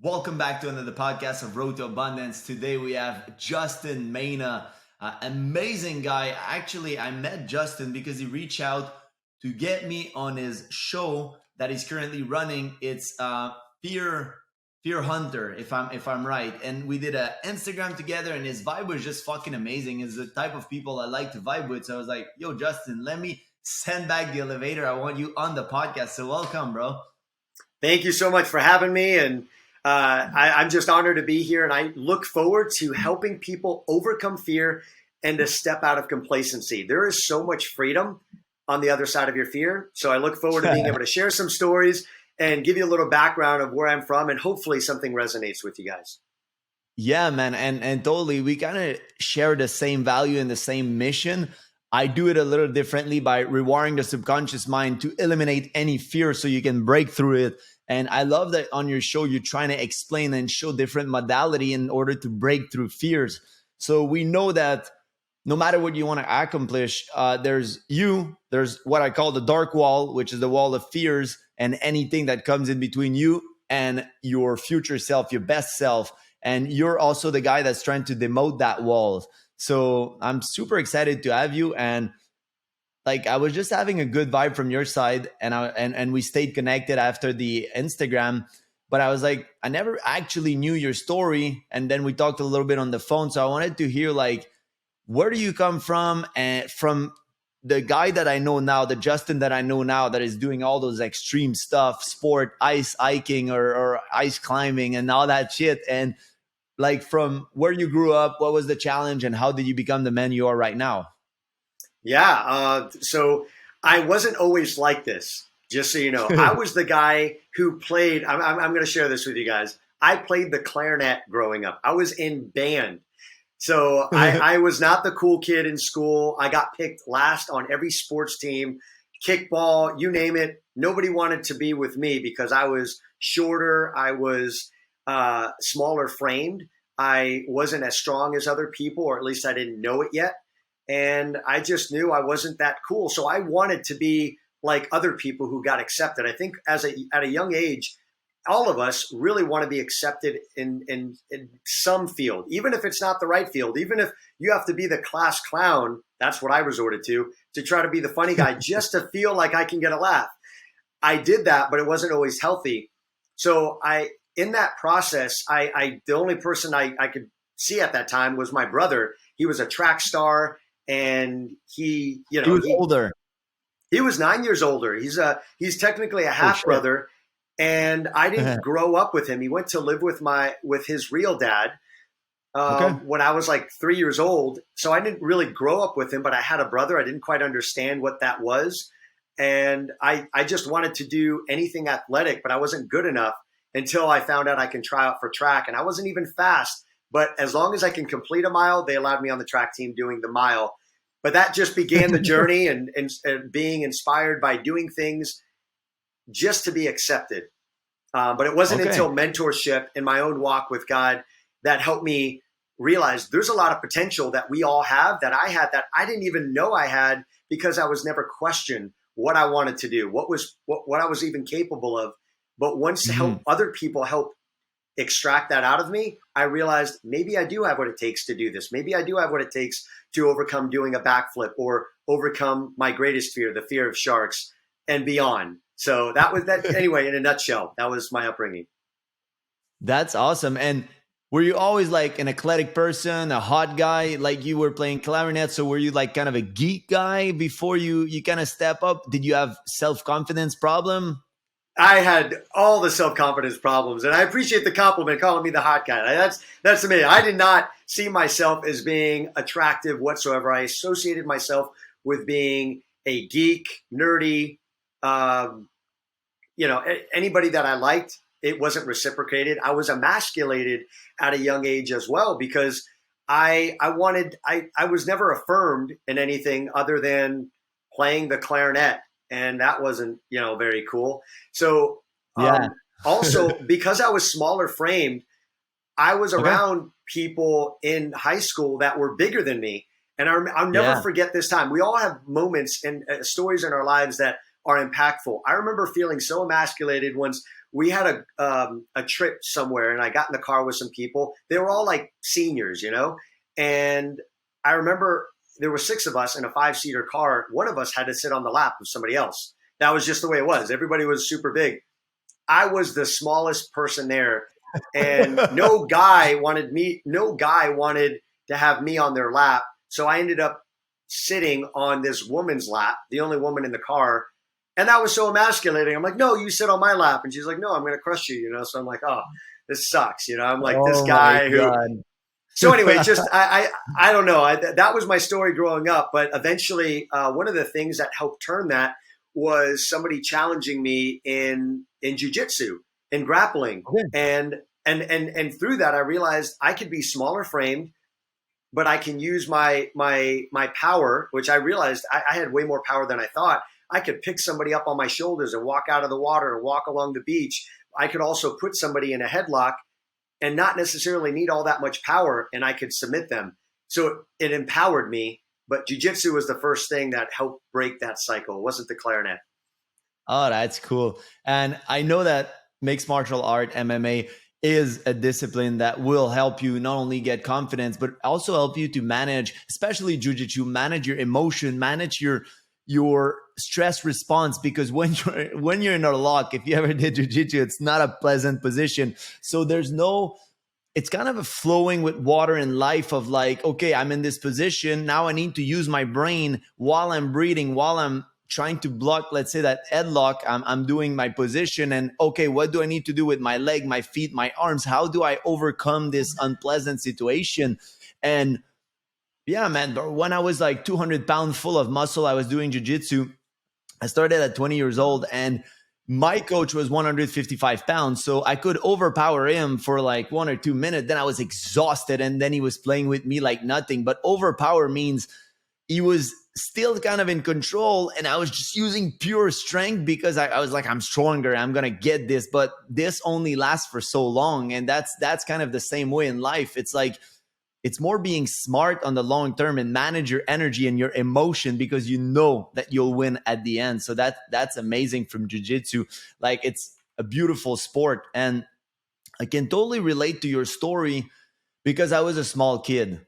Welcome back to another podcast of Road to Abundance. Today we have Justin Maina, amazing guy. Actually, I met Justin because he reached out to get me on his show that he's currently running. It's Fear Hunter, if I'm right. And we did an Instagram together, and his vibe was just fucking amazing. It's the type of people I like to vibe with. So I was like, "Yo, Justin, let me send back the elevator. I want you on the podcast." So welcome, bro. Thank you so much for having me. And I'm just honored to be here. And I look forward to helping people overcome fear and to step out of complacency. There is so much freedom on the other side of your fear. So I look forward to being able to share some stories and give you a little background of where I'm from. And hopefully something resonates with you guys. Yeah, man. And totally, we kind of share the same value and the same mission. I do it a little differently by rewiring the subconscious mind to eliminate any fear so you can break through it. And I love that on your show, you're trying to explain and show different modality in order to break through fears. So we know that no matter what you want to accomplish, there's what I call the dark wall, which is the wall of fears and anything that comes in between you and your future self, your best self. And you're also the guy that's trying to demote that wall. So I'm super excited to have you. And like, I was just having a good vibe from your side, and we stayed connected after the Instagram. But I was like, I never actually knew your story. And then we talked a little bit on the phone. So I wanted to hear, like, where do you come from? And from the guy that I know now, the Justin that I know now that is doing all those extreme stuff, sport, ice hiking or ice climbing and all that shit. And like, from where you grew up, what was the challenge and how did you become the man you are right now? Yeah. So I wasn't always like this, just so you know. I was the guy who played, I'm going to share this with you guys. I played the clarinet growing up. I was in band. So I was not the cool kid in school. I got picked last on every sports team, kickball, you name it. Nobody wanted to be with me because I was shorter. I was smaller framed. I wasn't as strong as other people, or at least I didn't know it yet. And I just knew I wasn't that cool. So I wanted to be like other people who got accepted. I think at a young age, all of us really want to be accepted in some field, even if it's not the right field, even if you have to be the class clown. That's what I resorted to try to be the funny guy, just to feel like I can get a laugh. I did that, but it wasn't always healthy. So in that process, the only person I could see at that time was my brother. He was a track star. And he was older. He was 9 years older. He's technically a half brother, and I didn't grow up with him. He went to live with his real dad when I was like 3 years old. So I didn't really grow up with him, but I had a brother. I didn't quite understand what that was, and I just wanted to do anything athletic, but I wasn't good enough until I found out I can try out for track, and I wasn't even fast. But as long as I can complete a mile, they allowed me on the track team doing the mile. But that just began the journey and being inspired by doing things just to be accepted. But it wasn't until mentorship in my own walk with God that helped me realize there's a lot of potential that we all have, that I had, that I didn't even know I had, because I was never questioned what I wanted to do, what I was even capable of. But once other people help extract that out of me, I realized maybe I do have what it takes to do this. Maybe I do have what it takes to overcome doing a backflip or overcome my greatest fear, the fear of sharks, and beyond. So that was that. Anyway, in a nutshell, that was my upbringing. That's awesome. And were you always like an eclectic person, a hot guy, like you were playing clarinet? So were you like kind of a geek guy before you kind of step up? Did you have self-confidence problem? I had all the self-confidence problems, and I appreciate the compliment calling me the hot guy. That's amazing. I did not see myself as being attractive whatsoever. I associated myself with being a geek, nerdy, anybody that I liked. It wasn't reciprocated. I was emasculated at a young age as well, because I was never affirmed in anything other than playing the clarinet. And that wasn't, very cool. So also, because I was smaller framed, I was around people in high school that were bigger than me. And I'll never forget this time. We all have moments and stories in our lives that are impactful. I remember feeling so emasculated once we had a trip somewhere, and I got in the car with some people. They were all like seniors, you know, and I remember there were 6 of us in a 5-seater car. One of us had to sit on the lap of somebody else. That was just the way it was. Everybody was super big. I was the smallest person there, and no guy wanted to have me on their lap. So I ended up sitting on this woman's lap, the only woman in the car. And that was so emasculating. I'm like, no, you sit on my lap. And she's like, no, I'm going to crush you, you know? So I'm like, oh, this sucks. You know, I'm like this Oh my guy who, God. so anyway, just, I don't know. That was my story growing up, but eventually one of the things that helped turn that was somebody challenging me in jujitsu, in grappling. Okay. And through that, I realized I could be smaller framed, but I can use my power, which I realized I had way more power than I thought. I could pick somebody up on my shoulders and walk out of the water and walk along the beach. I could also put somebody in a headlock and not necessarily need all that much power, and I could submit them. So it empowered me, but jiu-jitsu was the first thing that helped break that cycle. It wasn't the clarinet. Oh, that's cool. And I know that mixed martial art, MMA, is a discipline that will help you not only get confidence, but also help you to manage, especially jujitsu, manage your emotion, manage your stress response. Because when you're in a lock, if you ever did jujitsu, it's not a pleasant position. So it's kind of a flowing with water in life of like, okay, I'm in this position. Now I need to use my brain while I'm breathing, while I'm trying to block, let's say that headlock, I'm doing my position, and okay, what do I need to do with my leg, my feet, my arms? How do I overcome this unpleasant situation? And yeah, man, but when I was like 200 pounds full of muscle, I was doing jiu-jitsu. I started at 20 years old, and my coach was 155 pounds. So I could overpower him for like 1 or 2 minutes. Then I was exhausted, and then he was playing with me like nothing. But overpower means he was still kind of in control, and I was just using pure strength because I was like, I'm stronger, I'm gonna get this. But this only lasts for so long, and that's kind of the same way in life. It's like, it's more being smart on the long term and manage your energy and your emotion, because you know that you'll win at the end. So that's amazing from jiu-jitsu. Like, it's a beautiful sport, and I can totally relate to your story because I was a small kid.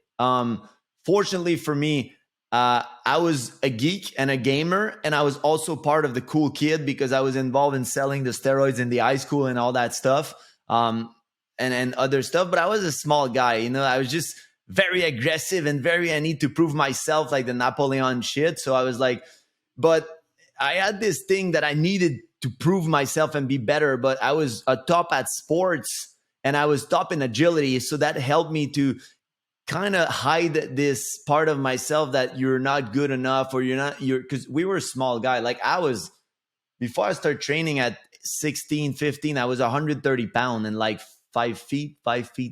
Fortunately for me, I was a geek and a gamer, and I was also part of the cool kid because I was involved in selling the steroids in the high school and all that stuff, and other stuff. But I was a small guy, you know. I was just very aggressive and I need to prove myself, like the Napoleon shit. So I was like, but I had this thing that I needed to prove myself and be better. But I was a top at sports, and I was top in agility, so that helped me to kind of hide this part of myself that you're not good enough, or because we were a small guy. Like, I was, before I started training at 16, 15, I was 130 pounds and like 5 feet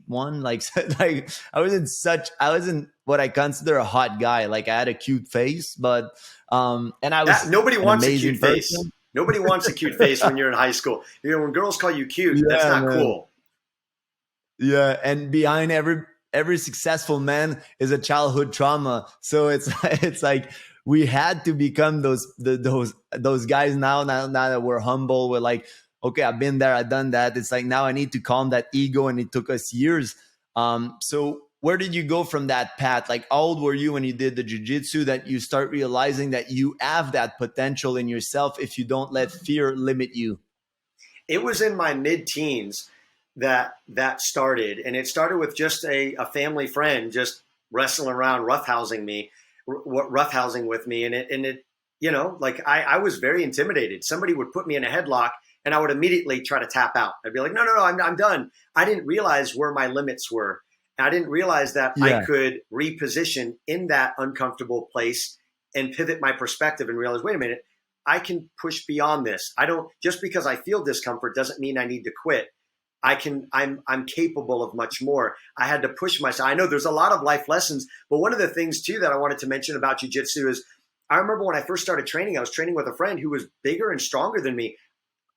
1. Like, like I wasn't what I consider a hot guy. Like, I had a cute face, but and I was Nobody an wants a amazing cute face. person. Nobody wants a cute face when you're in high school. You know, when girls call you cute, that's Yeah, not man. cool. Yeah, and behind every successful man is a childhood trauma. So it's like we had to become those guys now that we're humble. We're like, okay, I've been there, I've done that. It's like, now I need to calm that ego, and it took us years. So where did you go from that path? Like, how old were you when you did the jiu-jitsu that you start realizing that you have that potential in yourself if you don't let fear limit you? It was in my mid-teens that started, and it started with just a family friend just wrestling around, roughhousing with me, and it you know, like I was very intimidated. Somebody would put me in a headlock, and I would immediately try to tap out. I'd be like, no, I'm done. I didn't realize where my limits were. I didn't realize that I Yeah. could reposition in that uncomfortable place and pivot my perspective and realize, wait a minute, I can push beyond this. I don't, just because I feel discomfort doesn't mean I need to quit. I'm capable of much more. I had to push myself. I know there's a lot of life lessons, but one of the things too that I wanted to mention about jiu-jitsu is I remember when I first started training, I was training with a friend who was bigger and stronger than me.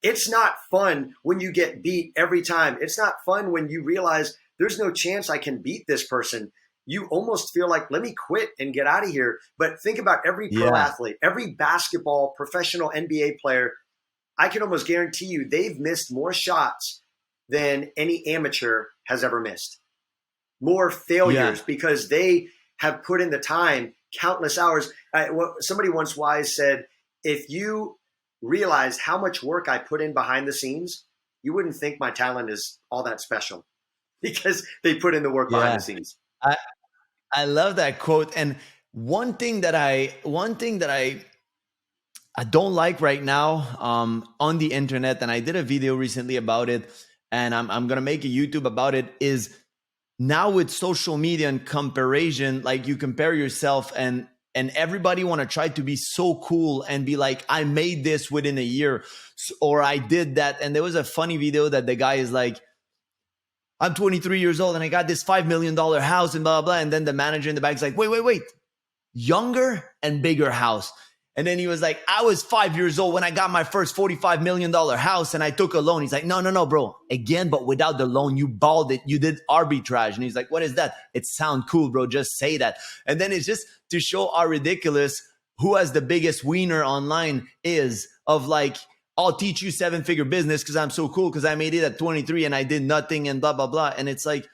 It's not fun when you get beat every time. It's not fun when you realize there's no chance I can beat this person. you almost feel like, let me quit and get out of here. But think about every pro Yeah. athlete, every basketball, professional NBA player. I can almost guarantee you they've missed more shots than any amateur has ever missed. More Yeah. failures because they have put in the time, countless hours. Somebody once wise said, if you realized how much work I put in behind the scenes, you wouldn't think my talent is all that special because they put in the work behind Yeah. the scenes. I, I love that quote. And one thing that I don't like right now on the internet, and I did a video recently about it, and I'm gonna make a YouTube about it, is now with social media and comparison, like you compare yourself and everybody want to try to be so cool and be like, I made this within a year, or I did that. And there was a funny video that the guy is like, I'm 23 years old and I got this $5 million house and blah, blah, blah. And then the manager in the back is like, wait, younger and bigger house. And then he was like, I was 5 years old when I got my first $45 million house and I took a loan. He's like, no, bro. Again, but without the loan, you balled it. You did arbitrage. And he's like, what is that? It sounds cool, bro. Just say that. And then it's just to show how ridiculous who has the biggest wiener online is of like, I'll teach you 7-figure business because I'm so cool because I made it at 23 and I did nothing and blah, blah, blah. And it's like,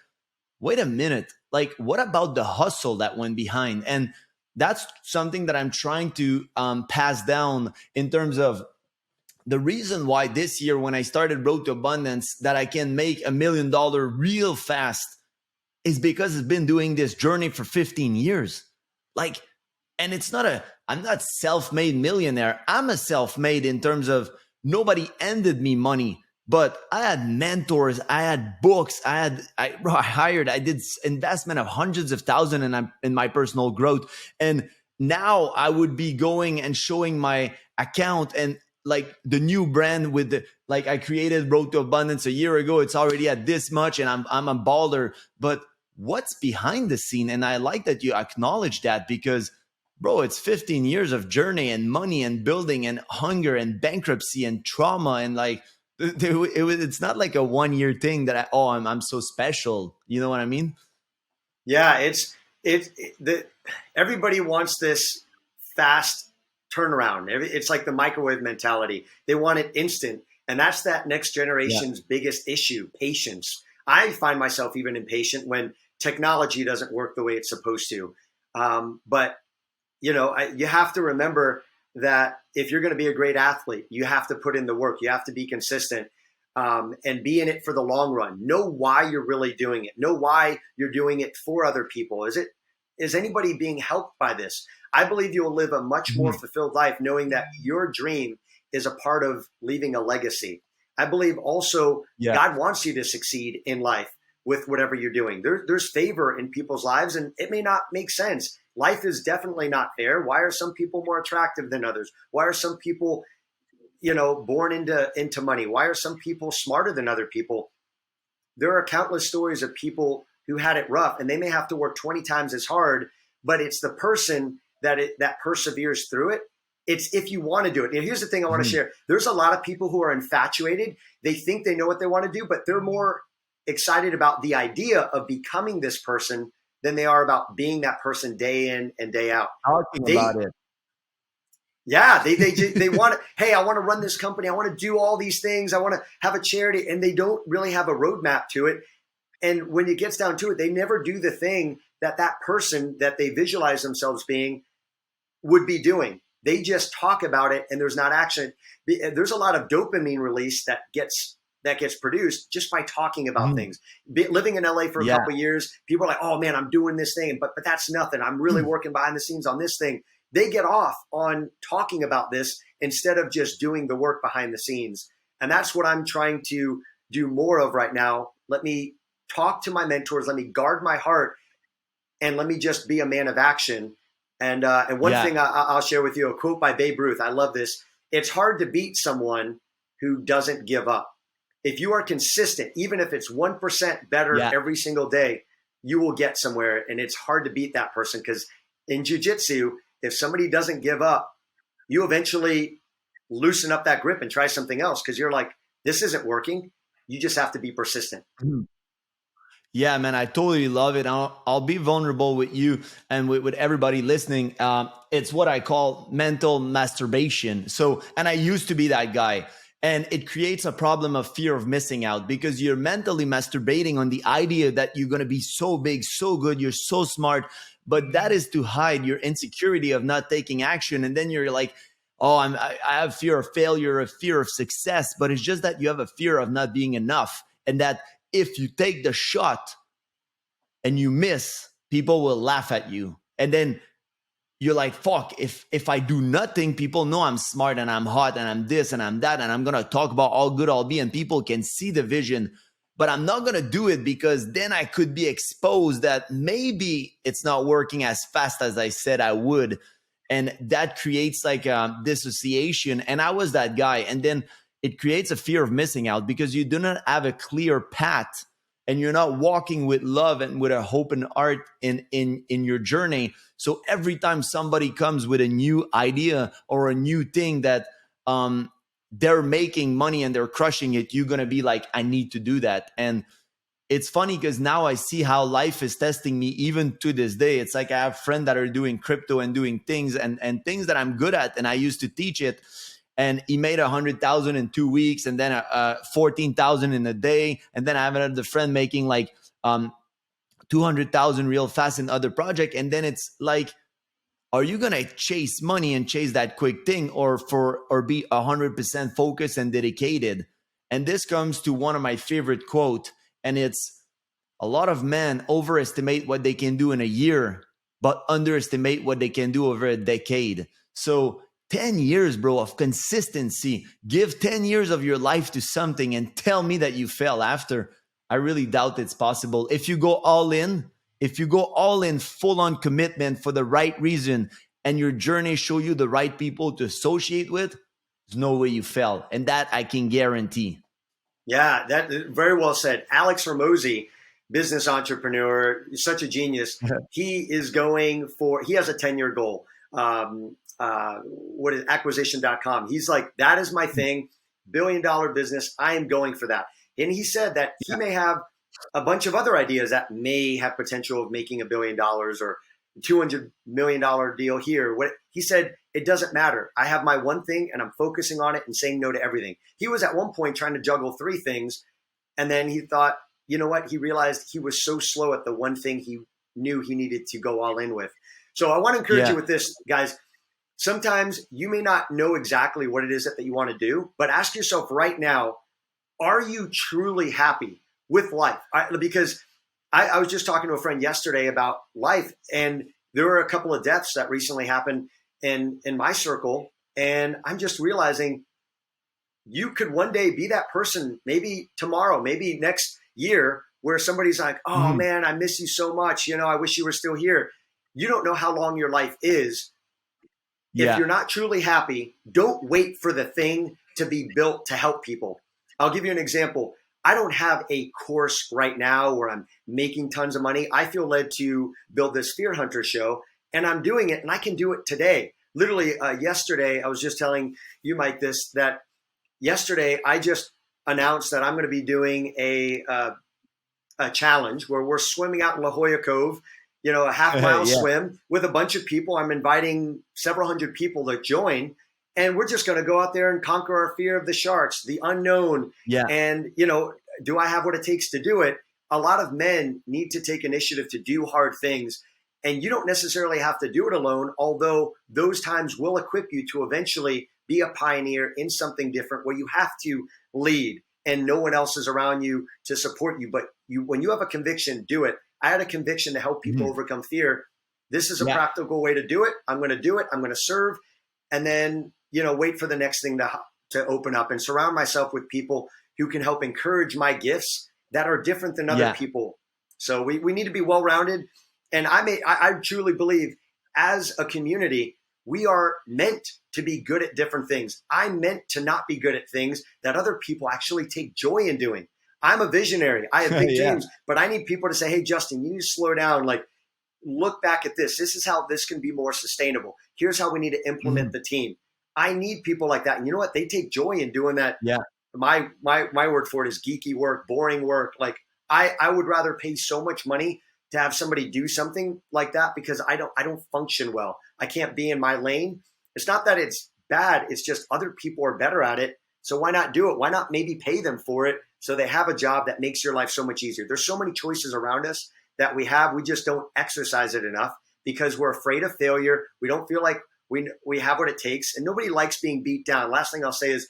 wait a minute. Like, what about the hustle that went behind? And that's something that I'm trying to pass down in terms of the reason why this year, when I started Road to Abundance, that I can make $1 million real fast is because I've been doing this journey for 15 years. Like, and I'm not self-made millionaire. I'm a self-made in terms of nobody ended me money, but I had mentors, I had books, I did investment of hundreds of thousands in my personal growth. And now I would be going and showing my account and like the new brand with the, like I created Road to Abundance a year ago. It's already at this much and I'm a baller, but what's behind the scene? And I like that you acknowledge that because bro, it's 15 years of journey and money and building and hunger and bankruptcy and trauma and like it's not like a 1 year thing that I'm so special. You know what I mean? Yeah, everybody wants this fast turnaround. It's like the microwave mentality. They want it instant, and that's that next Yeah. generation's biggest issue: patience. I find myself even impatient when technology doesn't work the way it's supposed to. But you have to remember that if you're going to be a great athlete, you have to put in the work. You have to be consistent and be in it for the long run. Know why you're really doing it. Know why you're doing it for other people. Is anybody being helped by this? I believe you'll live a much more Mhm. fulfilled life knowing that your dream is a part of leaving a legacy. I believe also Yeah. God wants you to succeed in life with whatever you're doing. There's favor in people's lives, and it may not make sense. Life is definitely not fair. Why are some people more attractive than others? Why are some people, born into money? Why are some people smarter than other people? There are countless stories of people who had it rough, and they may have to work 20 times as hard, but it's the person that perseveres through it. It's if you want to do it. And here's the thing I want to Mhm. share. There's a lot of people who are infatuated. They think they know what they want to do, but they're more excited about the idea of becoming this person than they are about being that person day in and day out. Talking about They it. Yeah, they want to, hey, I want to run this company. I want to do all these things. I want to have a charity, and they don't really have a roadmap to it. And when it gets down to it, they never do the thing that person that they visualize themselves being would be doing. They just talk about it, and there's not action. There's a lot of dopamine release that gets produced just by talking about Mhm. things. Living in LA for a Yeah. couple of years, people are like, "Oh man, I'm doing this thing," but that's nothing. I'm really working behind the scenes on this thing. They get off on talking about this instead of just doing the work behind the scenes, and that's what I'm trying to do more of right now. Let me talk to my mentors. Let me guard my heart, and let me just be a man of action. And one Yeah. thing I'll share with you, a quote by Babe Ruth. I love this. It's hard to beat someone who doesn't give up. If you are consistent, even if it's 1% better Yeah. every single day, you will get somewhere. And it's hard to beat that person because in jujitsu, if somebody doesn't give up, you eventually loosen up that grip and try something else because you're like, this isn't working. You just have to be persistent. Mhm. Yeah, man, I totally love it. I'll be vulnerable with you and with everybody listening. It's what I call mental masturbation. So, and I used to be that guy. And it creates a problem of fear of missing out because you're mentally masturbating on the idea that you're going to be so big, so good, you're so smart. But that is to hide your insecurity of not taking action. And then you're like, oh, I have fear of failure, a fear of success. But it's just that you have a fear of not being enough. And that if you take the shot and you miss, people will laugh at you. And then you're like, fuck, if I do nothing, people know I'm smart and I'm hot and I'm this and I'm that. And I'm going to talk about how good I'll be and people can see the vision. But I'm not going to do it because then I could be exposed that maybe it's not working as fast as I said I would. And that creates like a dissociation. And I was that guy. And then it creates a fear of missing out because you do not have a clear path and you're not walking with love and with a hope and art in your journey. So every time somebody comes with a new idea or a new thing that they're making money and they're crushing it, you're gonna be like, I need to do that. And it's funny because now I see how life is testing me even to this day. It's like I have friends that are doing crypto and doing things and things that I'm good at, and I used to teach it. And he made 100,000 in 2 weeks, and then 14,000 in a day. And then I have another friend making like 200,000 real fast in other project. And then it's like, are you gonna chase money and chase that quick thing, or be 100% focused and dedicated? And this comes to one of my favorite quote, and it's a lot of men overestimate what they can do in a year, but underestimate what they can do over a decade. So 10 years, bro, of consistency. Give 10 years of your life to something and tell me that you fail after. I really doubt it's possible. If you go all in, if you go all in full on commitment for the right reason and your journey show you the right people to associate with, there's no way you fail. And that I can guarantee. Yeah, that very well said. Alex Ramosi, business entrepreneur, such a genius. He is going for, he has a 10-year goal. What is acquisition.com? He's like, that is my thing, $1 billion business. I am going for that. And he said that he may have a bunch of other ideas that may have potential of making $1 billion or $200 million deal here. What he said, it doesn't matter. I have my one thing and I'm focusing on it and saying no to everything. He was at one point trying to juggle 3 things. And then he thought, you know what? He realized he was so slow at the one thing he knew he needed to go all in with. So I want to encourage you with this, guys. Sometimes you may not know exactly what it is that you want to do, but ask yourself right now, are you truly happy with life? Because I was just talking to a friend yesterday about life, and there were a couple of deaths that recently happened in my circle. And I'm just realizing you could one day be that person, maybe tomorrow, maybe next year, where somebody's like, oh man, I miss you so much. You know, I wish you were still here. You don't know how long your life is. If you're not truly happy, don't wait for the thing to be built to help people. I'll give you an example. I don't have a course right now where I'm making tons of money. I feel led to build this Fear Hunter show, and I'm doing it, and I can do it today. Literally yesterday, I was just telling you, Mike, that yesterday I just announced that I'm going to be doing a challenge where we're swimming out in La Jolla Cove, you know, a half-mile swim with a bunch of people. I'm inviting several hundred people to join. And we're just going to go out there and conquer our fear of the sharks, the unknown. And, you know, do I have what it takes to do it? A lot of men need to take initiative to do hard things. And you don't necessarily have to do it alone, although those times will equip you to eventually be a pioneer in something different where you have to lead and no one else is around you to support you. But when you have a conviction, do it. I had a conviction to help people overcome fear. This is a practical way to do it. I'm going to do it. I'm going to serve. And then, you know, wait for the next thing to open up and surround myself with people who can help encourage my gifts that are different than other people. So we need to be well-rounded. And I truly believe as a community, we are meant to be good at different things. I'm meant to not be good at things that other people actually take joy in doing. I'm a visionary. I have big dreams, but I need people to say, hey, Justin, you need to slow down. Like, look back at this. This is how this can be more sustainable. Here's how we need to implement the team. I need people like that. And you know what? They take joy in doing that. My word for it is geeky work, boring work. Like, I would rather pay so much money to have somebody do something like that, because I don't function well. I can't be in my lane. It's not that it's bad. It's just other people are better at it. So why not do it? Why not maybe pay them for it so they have a job that makes your life so much easier? There's so many choices around us that we have. We just don't exercise it enough because we're afraid of failure. We don't feel like we have what it takes, and nobody likes being beat down. Last thing I'll say is,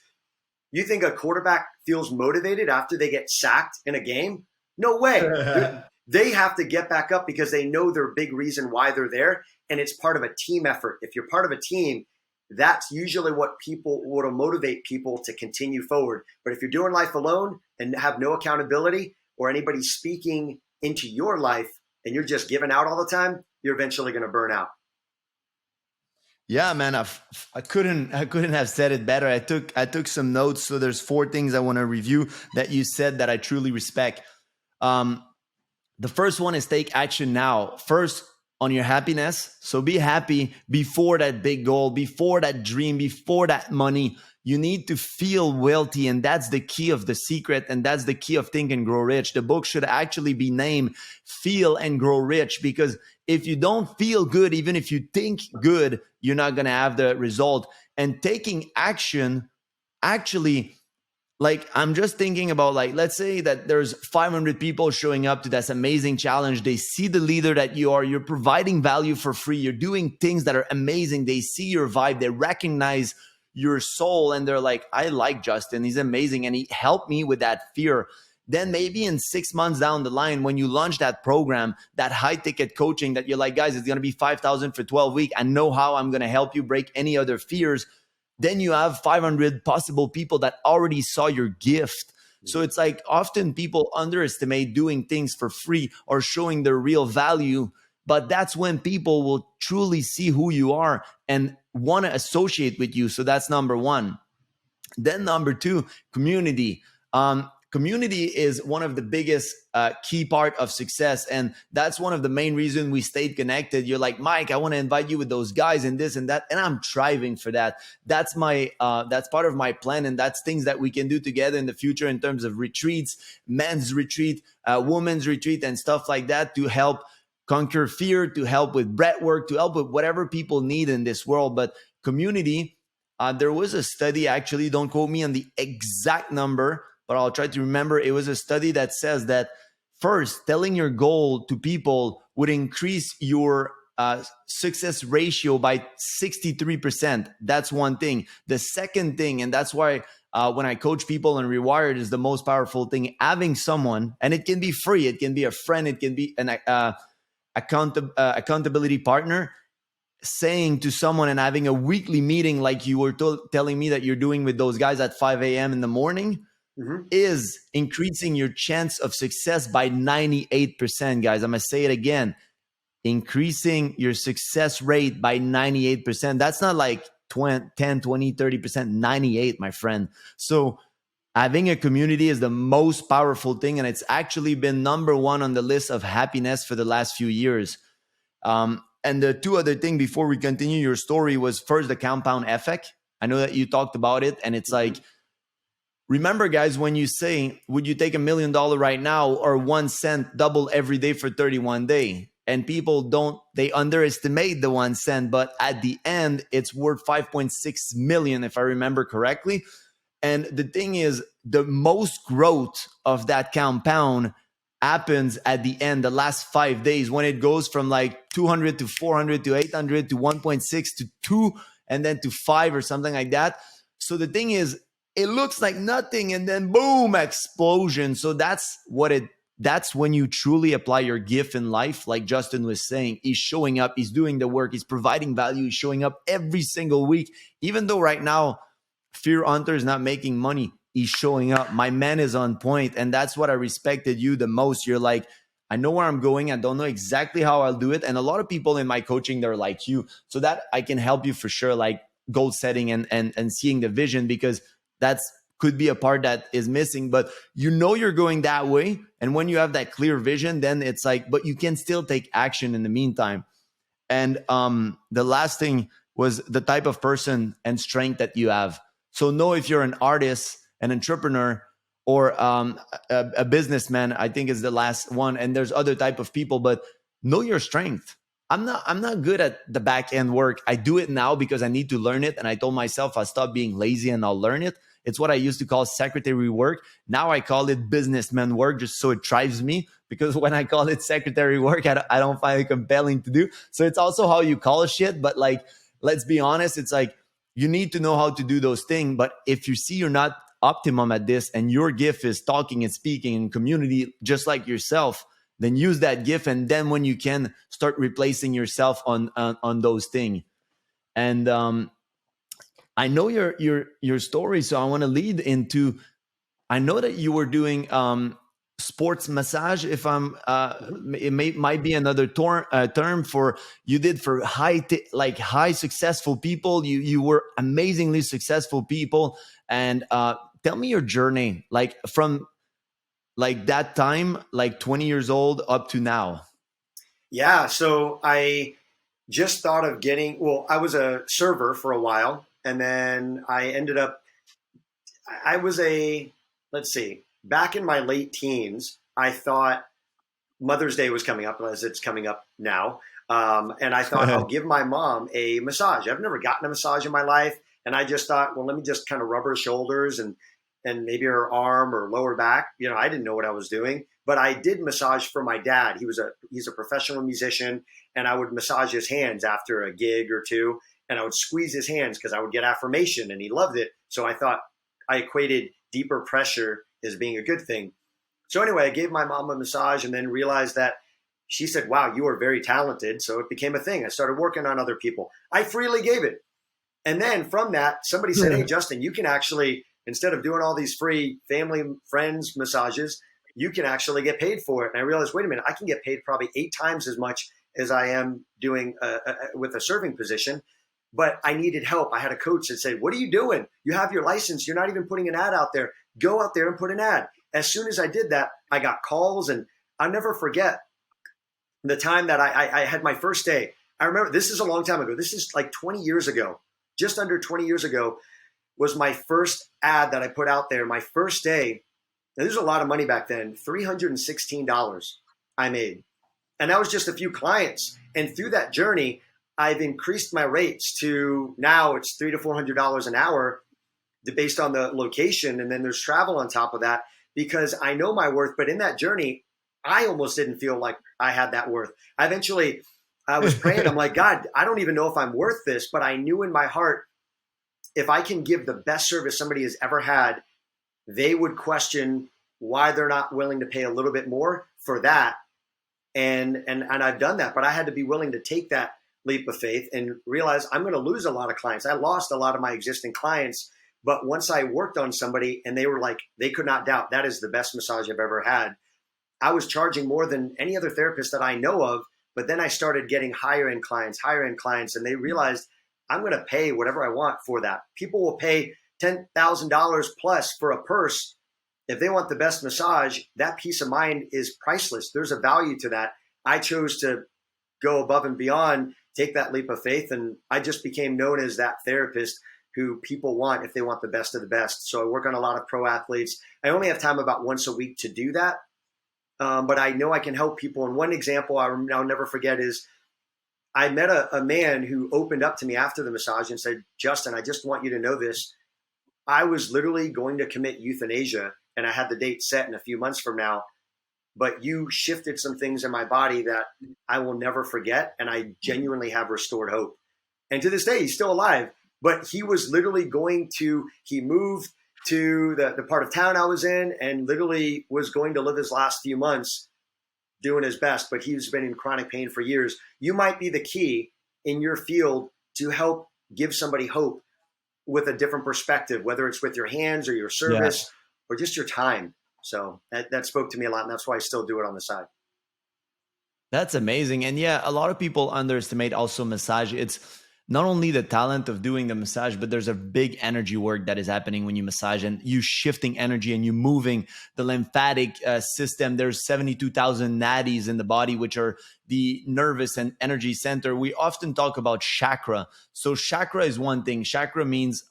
you think a quarterback feels motivated after they get sacked in a game? No way. They have to get back up because they know their big reason why they're there, and it's part of a team effort. If you're part of a team, that's usually what will motivate people to continue forward. But if you're doing life alone and have no accountability or anybody speaking into your life and you're just giving out all the time, you're eventually going to burn out. Yeah, man, I couldn't have said it better. I took some notes. So there's 4 things I want to review that you said that I truly respect. The first one is take action now. First, on your happiness. So be happy before that big goal, before that dream, before that money. You need to feel wealthy, and that's the key of the secret, and that's the key of Think and Grow Rich. The book should actually be named Feel and Grow Rich, because if you don't feel good, even if you think good, you're not going to have the result. And taking action, actually, like, I'm just thinking about, like, let's say that there's 500 people showing up to this amazing challenge. They see the leader that you are. You're providing value for free. You're doing things that are amazing. They see your vibe. They recognize your soul, and they're like, I like Justin. He's amazing, and he helped me with that fear. Then maybe in 6 months down the line, when you launch that program, that high ticket coaching that you're like, guys, it's going to be 5,000 for 12 weeks. I know how I'm going to help you break any other fears. Then you have 500 possible people that already saw your gift. So it's like, often people underestimate doing things for free or showing their real value. But that's when people will truly see who you are and want to associate with you. So that's number one. Then number 2, community. Community is one of the biggest key part of success, and that's one of the main reasons we stayed connected. You're like, Mike, I want to invite you with those guys and this and that, and I'm striving for that. That's part of my plan, and that's things that we can do together in the future in terms of retreats, men's retreat, women's retreat, and stuff like that, to help conquer fear, to help with breath work, to help with whatever people need in this world. But community, there was a study, actually, don't quote me on the exact number, but I'll try to remember. It was a study that says that, first, telling your goal to people would increase your success ratio by 63%. That's one thing. The second thing, and that's why when I coach people, and Rewired is the most powerful thing, having someone, and it can be free, it can be a friend, it can be an accountability partner, saying to someone and having a weekly meeting like you were telling me that you're doing with those guys at 5 a.m. in the morning, is increasing your chance of success by 98%, guys. I'm going to say it again. Increasing your success rate by 98%. That's not like 10, 20, 30%, 98, my friend. So having a community is the most powerful thing, and it's actually been number 1 on the list of happiness for the last few years. And the 2 other things before we continue your story was, first, the compound effect. I know that you talked about it, and it's like, remember, guys, when you say, would you take $1 million right now or 1 cent, double every day for 31 days? And people they underestimate the 1 cent, but at the end, it's worth 5.6 million, if I remember correctly. And the thing is, the most growth of that compound happens at the end, the last 5 days, when it goes from like 200 to 400 to 800 to 1.6 to 2 and then to 5 or something like that. So the thing is, it looks like nothing, and then boom, explosion. So that's when you truly apply your gift in life. Like Justin was saying, he's showing up, he's doing the work, he's providing value, he's showing up every single week. Even though right now Fear Hunter is not making money, he's showing up. My man is on point, and that's what I respected you the most. You're like, I know where I'm going, I don't know exactly how I'll do it. And a lot of people in my coaching, they're like you, so that I can help you for sure, like goal setting and seeing the vision, because that's could be a part that is missing. But you're going that way, and when you have that clear vision, then it's like, but you can still take action in the meantime. And the last thing was the type of person and strength that you have. So know if you're an artist, an entrepreneur, or a businessman, I think is the last one. And there's other type of people, but know your strength. I'm not good at the back end work. I do it now because I need to learn it. And I told myself I'll stop being lazy and I'll learn it. It's what I used to call secretary work. Now I call it businessman work, just so it drives me, because when I call it secretary work, I don't find it compelling to do. So it's also how you call shit. But like, let's be honest, it's like you need to know how to do those things. But if you see you're not optimum at this and your gift is talking and speaking in community just like yourself, then use that gift. And then when you can, start replacing yourself on those things. And I know your story, so I want to lead into, I know that you were doing sports massage. If I'm, it might be another term for, you did for high successful people. You were amazingly successful people. And tell me your journey, like from like that time, like 20 years old up to now. Yeah. So I just thought of getting, well, I was a server for a while, and then I ended up, I was a, let's see, back in my late teens, I thought Mother's Day was coming up, as it's coming up now. And I thought I'll give my mom a massage. I've never gotten a massage in my life. And I just thought, well, let me just kind of rub her shoulders and maybe her arm or lower back. You know, I didn't know what I was doing, but I did massage for my dad. He's a professional musician, and I would massage his hands after a gig or two, and I would squeeze his hands because I would get affirmation, and he loved it. So I thought I equated deeper pressure as being a good thing. So anyway, I gave my mom a massage and then realized that she said, wow, you are very talented. So it became a thing. I started working on other people. I freely gave it. And then from that, somebody said, hey, Justin, you can actually, instead of doing all these free family, friends massages, you can actually get paid for it. And I realized, wait a minute, I can get paid probably 8 times as much as I am doing with a serving position. But I needed help. I had a coach that said, what are you doing? You have your license. You're not even putting an ad out there. Go out there and put an ad. As soon as I did that, I got calls, and I'll never forget the time that I had my first day. I remember, this is a long time ago. This is like 20 years ago, just under 20 years ago was my first ad that I put out there. My first day, and this was a lot of money back then, $316 I made. And that was just a few clients. And through that journey, I've increased my rates to now it's $300 to $400 an hour based on the location. And then there's travel on top of that, because I know my worth. But in that journey, I almost didn't feel like I had that worth. I was praying. I'm like, God, I don't even know if I'm worth this, but I knew in my heart, if I can give the best service somebody has ever had, they would question why they're not willing to pay a little bit more for that. And I've done that, but I had to be willing to take that leap of faith and realize I'm going to lose a lot of clients. I lost a lot of my existing clients, but once I worked on somebody and they were like, they could not doubt that is the best massage I've ever had. I was charging more than any other therapist that I know of. But then I started getting higher end clients, and they realized I'm going to pay whatever I want for that. People will pay $10,000 plus for a purse. If they want the best massage, that peace of mind is priceless. There's a value to that. I chose to go above and beyond, take that leap of faith, and I just became known as that therapist who people want if they want the best of the best. So I work on a lot of pro athletes. I only have time about once a week to do that. But I know I can help people. And one example I'll never forget is I met a man who opened up to me after the massage and said, Justin, I just want you to know this. I was literally going to commit euthanasia, and I had the date set in a few months from now. But you shifted some things in my body that I will never forget. And I genuinely have restored hope. And to this day, he's still alive. But he was literally he moved to the part of town I was in and literally was going to live his last few months doing his best, but he's been in chronic pain for years. You might be the key in your field to help give somebody hope with a different perspective, whether it's with your hands or your service or just your time. So that spoke to me a lot, and that's why I still do it on the side. That's amazing. And yeah, a lot of people underestimate also massage. It's not only the talent of doing the massage, but there's a big energy work that is happening when you massage, and you shifting energy and you moving the lymphatic system. There's 72,000 nadis in the body, which are the nervous and energy center. We often talk about chakra. So chakra is one thing. Chakra means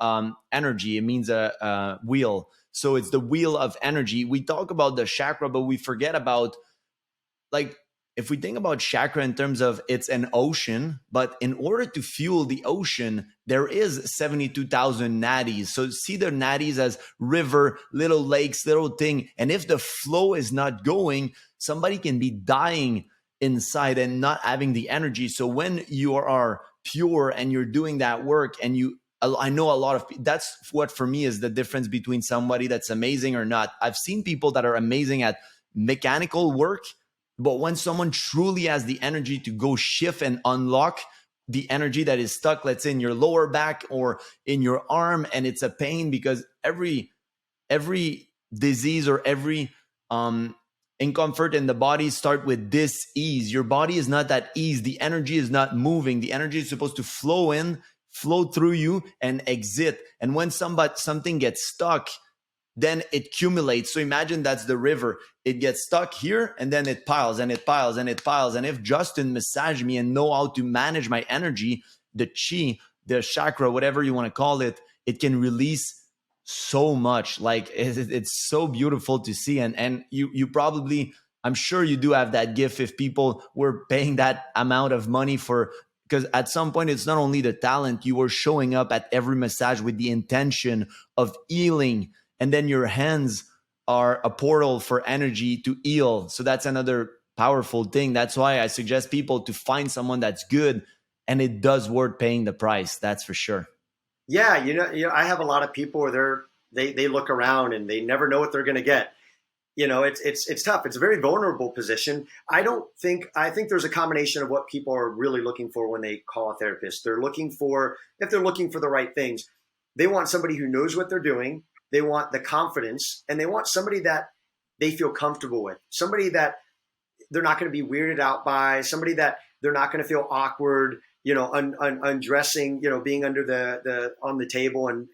energy. It means a wheel. So it's the wheel of energy. We talk about the chakra, but we forget about, like, if we think about chakra in terms of it's an ocean, but in order to fuel the ocean, there is 72,000 nadis. So see the nadis as river, little lakes, little thing. And if the flow is not going, somebody can be dying inside and not having the energy. So when you are pure and you're doing that work, and I know a lot of, that's what for me is the difference between somebody that's amazing or not. I've seen people that are amazing at mechanical work, but when someone truly has the energy to go shift and unlock the energy that is stuck, let's say in your lower back or in your arm, and it's a pain, because every disease or every discomfort in the body start with dis-ease. Your body is not that ease. The energy is not moving. The energy is supposed to flow in, flow through you, and exit. And when something gets stuck, then it accumulates. So imagine that's the river. It gets stuck here, and then it piles and it piles and it piles. And if Justin massage me and know how to manage my energy, the chi, the chakra, whatever you want to call it, it can release so much. Like it's so beautiful to see. And you probably, I'm sure you do have that gift if people were paying that amount of money for, because at some point it's not only the talent, you were showing up at every massage with the intention of healing, and then your hands are a portal for energy to heal. So that's another powerful thing. That's why I suggest people to find someone that's good, and it does worth paying the price. That's for sure. Yeah, I have a lot of people where they look around and they never know what they're going to get. It's tough. It's a very vulnerable position. I think there's a combination of what people are really looking for when they call a therapist. If they're looking for the right things, they want somebody who knows what they're doing. They want the confidence, and they want somebody that they feel comfortable with, somebody that they're not going to be weirded out by, somebody that they're not going to feel awkward, undressing, being under the on the table and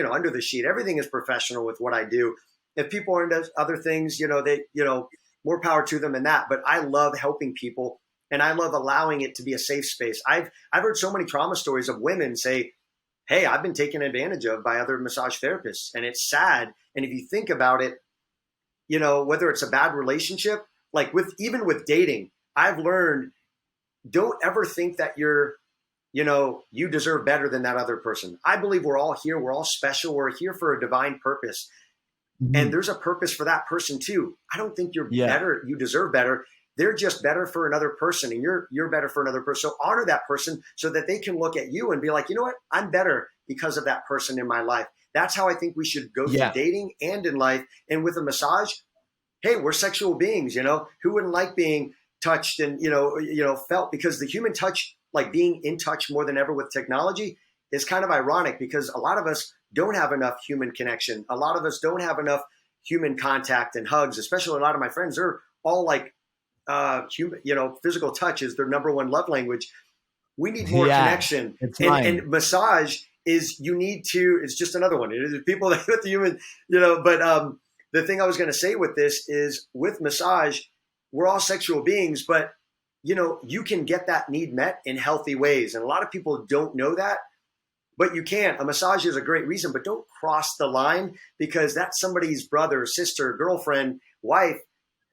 under the sheet. Everything is professional with what I do. If people are into other things, more power to them in that. But I love helping people, and I love allowing it to be a safe space. I've heard so many trauma stories of women say, hey, I've been taken advantage of by other massage therapists, and it's sad. And if you think about it, whether it's a bad relationship, like even with dating, I've learned, don't ever think that you deserve better than that other person. I believe we're all here. We're all special. We're here for a divine purpose. Mm-hmm. And there's a purpose for that person too. I don't think you're better. You deserve better. They're just better for another person, and you're better for another person. So honor that person so that they can look at you and be like, you know what? I'm better because of that person in my life. That's how I think we should go through dating and in life. And with a massage, hey, we're sexual beings, who wouldn't like being touched and, felt? Because the human touch, like being in touch more than ever with technology, is kind of ironic, because a lot of us don't have enough human connection. A lot of us don't have enough human contact and hugs, especially a lot of my friends. They're all like, physical touch is their number one love language. We need more connection. And massage is, it's just another one. It is people that with the human, but the thing I was going to say with this is, with massage, we're all sexual beings, but you can get that need met in healthy ways. And a lot of people don't know that, but you can. A massage is a great reason, but don't cross the line, because that's somebody's brother, sister, girlfriend, wife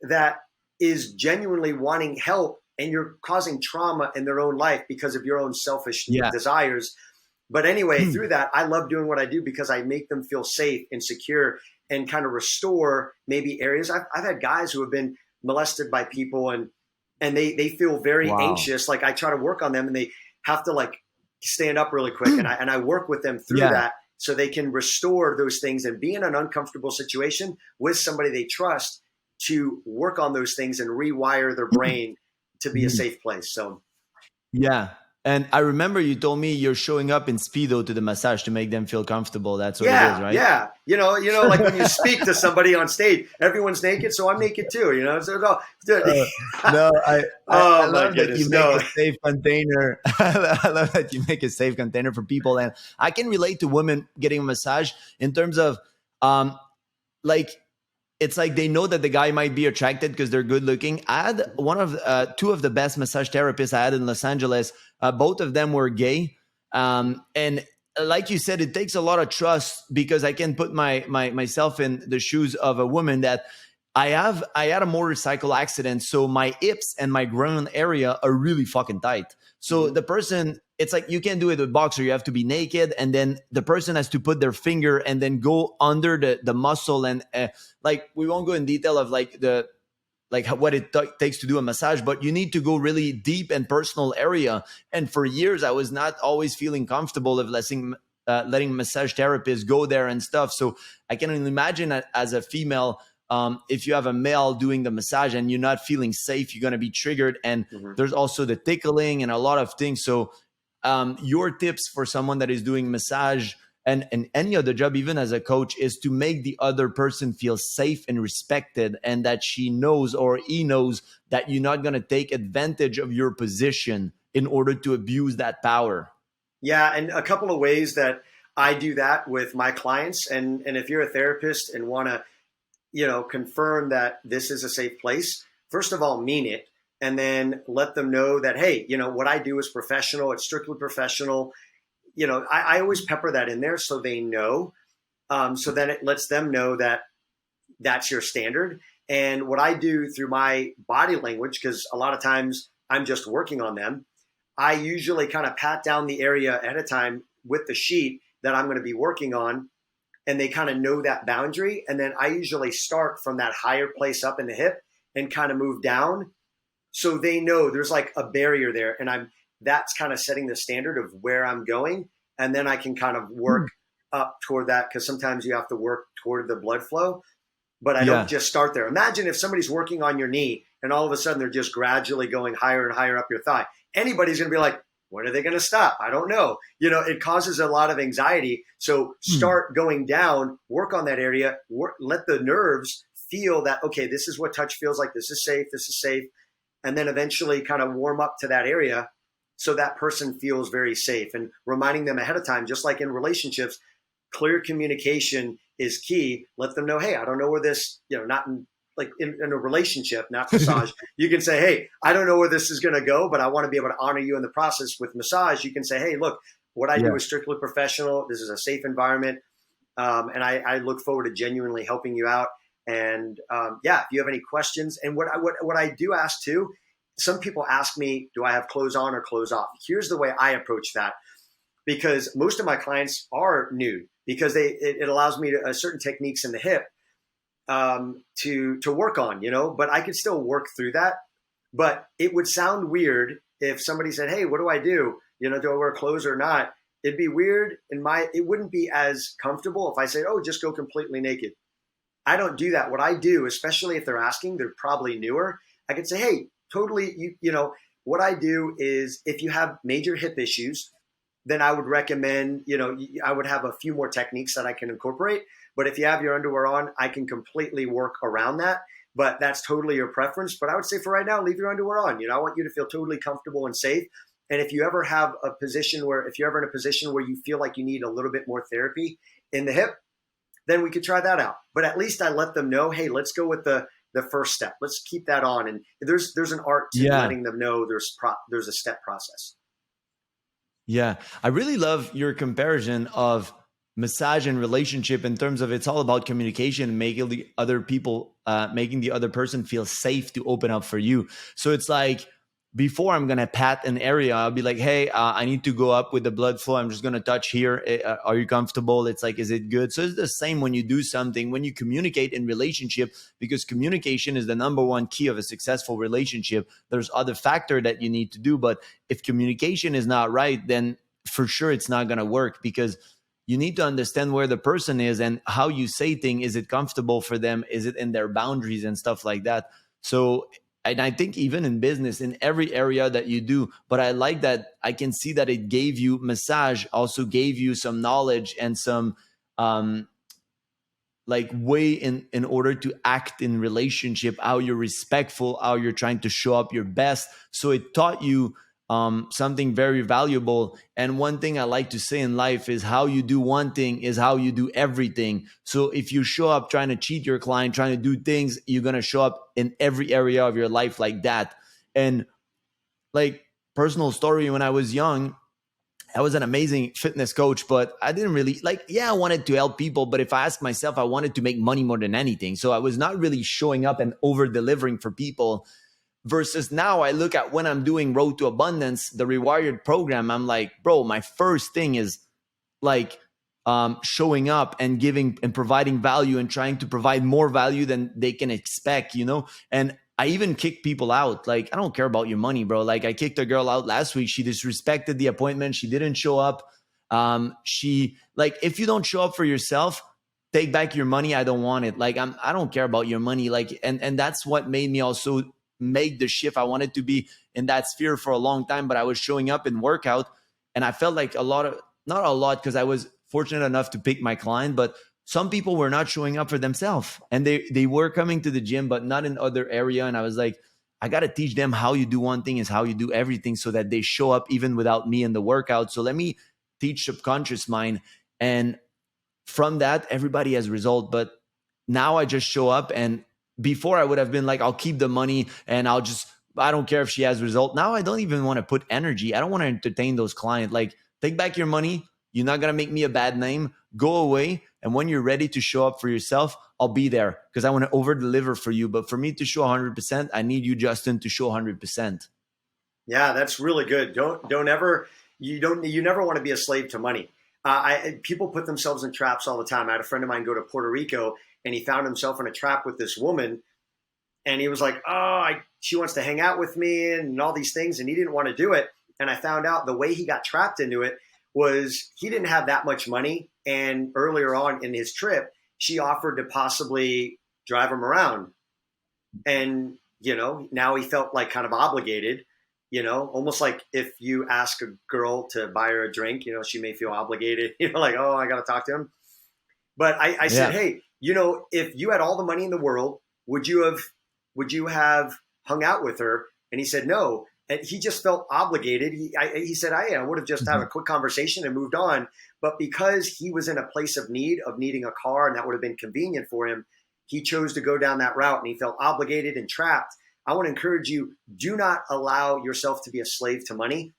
that is genuinely wanting help, and you're causing trauma in their own life because of your own selfish desires. But anyway, through that, I love doing what I do because I make them feel safe and secure and kind of restore maybe areas. I've had guys who have been molested by people, and they feel very anxious. Like, I try to work on them, and they have to like stand up really quick. And I work with them through that so they can restore those things and be in an uncomfortable situation with somebody they trust, to work on those things and rewire their brain to be a safe place. So, And I remember you told me you're showing up in Speedo to the massage to make them feel comfortable. That's what it is, right? Yeah. Like when you speak to somebody on stage, everyone's naked, so I'm naked too, So, I love that you make a safe container. I love that you make a safe container for people. And I can relate to women getting a massage in terms of, it's like they know that the guy might be attracted because they're good looking. I had two of the best massage therapists I had in Los Angeles. Both of them were gay. And like you said, it takes a lot of trust, because I can put myself in the shoes of a woman that I had a motorcycle accident, so my hips and my groin area are really fucking tight. So Mm-hmm. the person, it's like you can't do it with boxer. You have to be naked, and then the person has to put their finger and then go under the muscle, and like we won't go in detail of like the what it takes to do a massage, but you need to go really deep and personal area. And for years I was not always feeling comfortable of letting massage therapists go there and stuff. So I can only imagine that as a female, if you have a male doing the massage and you're not feeling safe, you're going to be triggered. And Mm-hmm. there's also the tickling and a lot of things. So your tips for someone that is doing massage and any other job, even as a coach, is to make the other person feel safe and respected, and that she knows or he knows that you're not going to take advantage of your position in order to abuse that power. Yeah, and a couple of ways that I do that with my clients, and if you're a therapist and want to, confirm that this is a safe place, first of all, mean it, and then let them know that, hey, what I do is professional. It's strictly professional. I always pepper that in there so they know. So then it lets them know that that's your standard. And what I do through my body language, because a lot of times I'm just working on them, I usually kind of pat down the area ahead of time with the sheet that I'm going to be working on, and they kind of know that boundary. And then I usually start from that higher place up in the hip and kind of move down, so they know there's like a barrier there, and that's kind of setting the standard of where I'm going, and then I can kind of work up toward that, because sometimes you have to work toward the blood flow, but I don't Yeah. just start there. Imagine if somebody's working on your knee and all of a sudden they're just gradually going higher and higher up your thigh. Anybody's going to be like, when are they going to stop? I don't know. It causes a lot of anxiety. So start going down, work on that area, let the nerves feel that, okay, this is what touch feels like. This is safe. This is safe. And then eventually kind of warm up to that area so that person feels very safe, and reminding them ahead of time, just like in relationships, clear communication is key. Let them know, hey, I don't know where this, not in a relationship, not massage. You can say, hey, I don't know where this is going to go, but I want to be able to honor you in the process. With massage, you can say, hey, look, what I do Yeah. is strictly professional. This is a safe environment. And I look forward to genuinely helping you out. And if you have any questions, and what I do ask too, some people ask me, do I have clothes on or clothes off? Here's the way I approach that, because most of my clients are nude, because it allows me to certain techniques in the hip to work on, but I could still work through that. But it would sound weird if somebody said, hey, what do I do? Do I wear clothes or not? It'd be weird. It wouldn't be as comfortable if I say, oh, just go completely naked. I don't do that. What I do, especially if they're asking, they're probably newer, I could say, hey, totally, what I do is, if you have major hip issues, then I would recommend, I would have a few more techniques that I can incorporate. But if you have your underwear on, I can completely work around that. But that's totally your preference. But I would say for right now, leave your underwear on. I want you to feel totally comfortable and safe. And if you ever have if you're ever in a position where you feel like you need a little bit more therapy in the hip, then we could try that out. But at least I let them know, hey, let's go with the first step. Let's keep that on. And there's an art to Yeah. letting them know there's a step process. Yeah. I really love your comparison of massage and relationship, in terms of it's all about communication, making the making the other person feel safe to open up for you. So it's like, before I'm going to pat an area, I'll be like, hey, I need to go up with the blood flow. I'm just going to touch here. Are you comfortable? It's like, is it good? So it's the same when you do something, when you communicate in relationship, because communication is the number one key of a successful relationship. There's other factor that you need to do, but if communication is not right, then for sure it's not going to work, because you need to understand where the person is and how you say things. Is it comfortable for them? Is it in their boundaries and stuff like that? So, and I think even in business, in every area that you do, but I like that I can see that it gave you, massage also gave you some knowledge and some like way in order to act in relationship, how you're respectful, how you're trying to show up your best. So it taught you something very valuable. And one thing I like to say in life is, how you do one thing is how you do everything. So if you show up trying to cheat your client, trying to do things, you're going to show up in every area of your life like that. And like, personal story, when I was young, I was an amazing fitness coach, but I didn't really I wanted to help people. But if I ask myself, I wanted to make money more than anything. So I was not really showing up and over delivering for people. Versus now I look at when I'm doing Road to Abundance, the Rewired program, I'm like, bro, my first thing is like showing up and giving and providing value and trying to provide more value than they can expect, And I even kick people out. Like, I don't care about your money, bro. Like, I kicked a girl out last week. She disrespected the appointment. She didn't show up. If you don't show up for yourself, take back your money. I don't want it. Like, I don't care about your money. Like, and that's what made me also make the shift. I wanted to be in that sphere for a long time, but I was showing up in workout, and I felt like not a lot, because I was fortunate enough to pick my client, but some people were not showing up for themselves, and they were coming to the gym, but not in other area. And I was like, I got to teach them how you do one thing is how you do everything, so that they show up even without me in the workout. So let me teach subconscious mind. And from that, everybody has result. But now I just show up, and before I would have been like, I'll keep the money and I don't care if she has result. Now I don't even want to put energy. I don't want to entertain those clients. Like, take back your money. You're not going to make me a bad name. Go away. And when you're ready to show up for yourself, I'll be there, because I want to over deliver for you. But for me to show 100%, I need you, Justin, to show 100%. Yeah, that's really good. You never want to be a slave to money. People put themselves in traps all the time. I had a friend of mine go to Puerto Rico, and he found himself in a trap with this woman, and he was like, she wants to hang out with me and all these things. And he didn't want to do it. And I found out the way he got trapped into it was he didn't have that much money. And earlier on in his trip, she offered to possibly drive him around. And, now he felt like kind of obligated, almost like if you ask a girl to buy her a drink, she may feel obligated, like, oh, I got to talk to him. But I said, hey, if you had all the money in the world, would you have hung out with her? And he said, no. And he just felt obligated. He said, I would have just had a quick conversation and moved on. But because he was in a place of need, of needing a car, and that would have been convenient for him, he chose to go down that route, and he felt obligated and trapped. I want to encourage you, do not allow yourself to be a slave to money,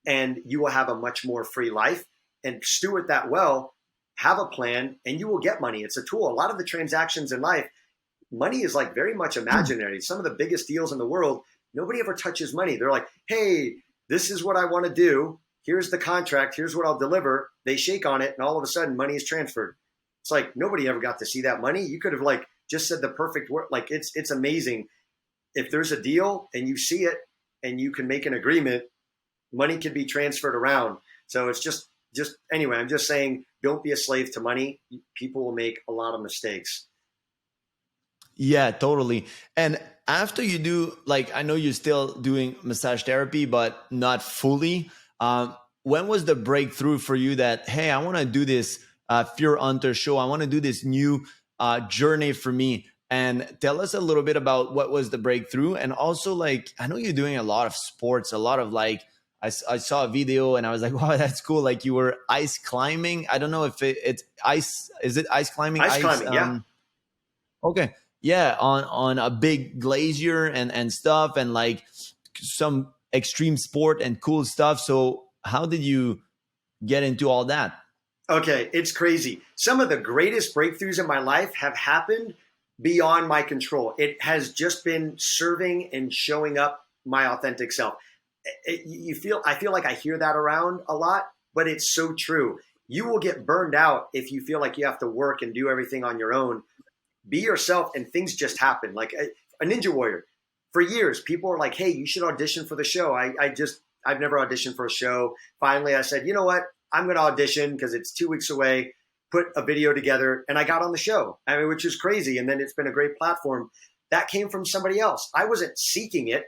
and you will have a much more free life. And steward that well, have a plan, and you will get money. It's a tool. A lot of the transactions in life, money is like very much imaginary. Some of the biggest deals in the world, nobody ever touches money. They're like, hey, this is what I want to do. Here's the contract. Here's what I'll deliver. They shake on it, and all of a sudden money is transferred. It's like nobody ever got to see that money. You could have just said the perfect word. Like, it's amazing. If there's a deal and you see it and you can make an agreement, money can be transferred around. So it's just anyway, I'm just saying, don't be a slave to money. People will make a lot of mistakes. Yeah, totally. And after you do, I know you're still doing massage therapy, but not fully. When was the breakthrough for you that, hey, I want to do this Fear Hunter show. I want to do this new journey for me. And tell us a little bit about what was the breakthrough. And also, I know you're doing a lot of sports, a lot of I saw a video and I was like, wow, that's cool. Like, you were ice climbing. I don't know if it's ice. Is it ice climbing? Ice climbing, yeah. Okay. Yeah. On a big glacier and stuff, and some extreme sport and cool stuff. So how did you get into all that? Okay. It's crazy. Some of the greatest breakthroughs in my life have happened beyond my control. It has just been serving and showing up my authentic self. I feel like I hear that around a lot, but it's so true. You will get burned out if you feel like you have to work and do everything on your own. Be yourself, and things just happen. Like a Ninja Warrior. For years, people are like, hey, you should audition for the show. I've never auditioned for a show. Finally, I said, you know what? I'm going to audition because it's 2 weeks away. Put a video together, and I got on the show. I mean, which is crazy. And then it's been a great platform. That came from somebody else. I wasn't seeking it.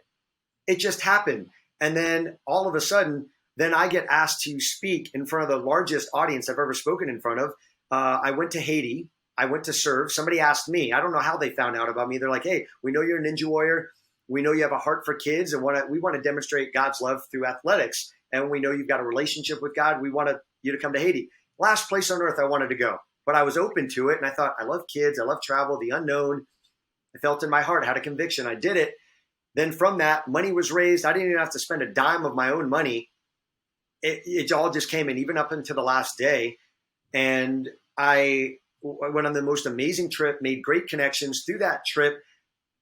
It just happened. And then all of a sudden, then I get asked to speak in front of the largest audience I've ever spoken in front of. I went to Haiti. I went to serve. Somebody asked me. I don't know how they found out about me. They're like, hey, we know you're a Ninja Warrior. We know you have a heart for kids, and we want to demonstrate God's love through athletics. And we know you've got a relationship with God. We want you to come to Haiti. Last place on earth I wanted to go. But I was open to it, and I thought, I love kids. I love travel, the unknown. I felt in my heart, had a conviction. I did it. Then from that, money was raised. I didn't even have to spend a dime of my own money. it all just came in, even up until the last day. And I went on the most amazing trip, made great connections through that trip.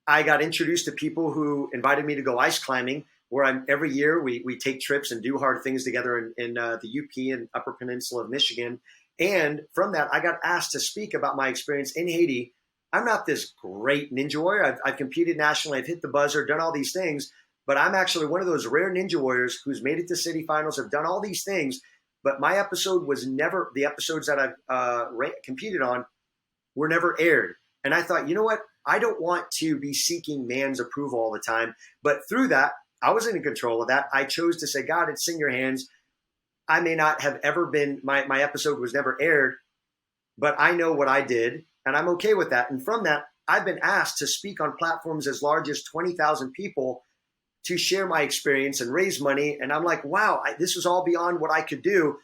I got introduced to people who invited me to go ice climbing, where every year we take trips and do hard things together in the UP and Upper Peninsula of Michigan. And from that, I got asked to speak about my experience in Haiti. I'm not this great ninja warrior. I've competed nationally. I've hit the buzzer, done all these things, but I'm actually one of those rare ninja warriors who's made it to city finals, have done all these things. But my episode was never, the episodes that I've competed on were never aired. And I thought, you know what? I don't want to be seeking man's approval all the time. But through that, I was in control of that. I chose to say, God, it's in your hands. I may not have ever been, my episode was never aired, but I know what I did, and I'm okay with that. And from that, I've been asked to speak on platforms as large as 20,000 people to share my experience and raise money. And I'm like, wow, this was all beyond what I could do.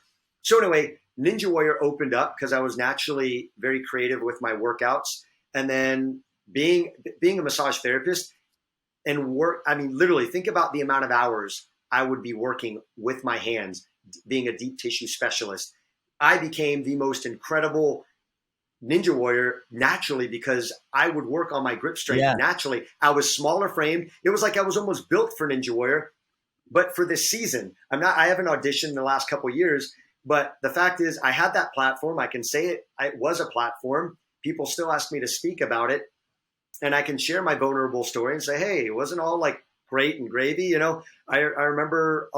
So anyway, Ninja Warrior opened up because I was naturally very creative with my workouts. And then being a massage therapist and work, I mean, literally think about the amount of hours I would be working with my hands, being a deep tissue specialist. I became the most incredible Ninja Warrior naturally because I would work on my grip strength naturally. I was smaller framed. It was like I was almost built for Ninja Warrior. But for this season, I haven't auditioned in the last couple of years, but the fact is I had that platform. I can say it was a platform. People still ask me to speak about it. And I can share my vulnerable story and say, hey, it wasn't all like great and gravy. You know, I remember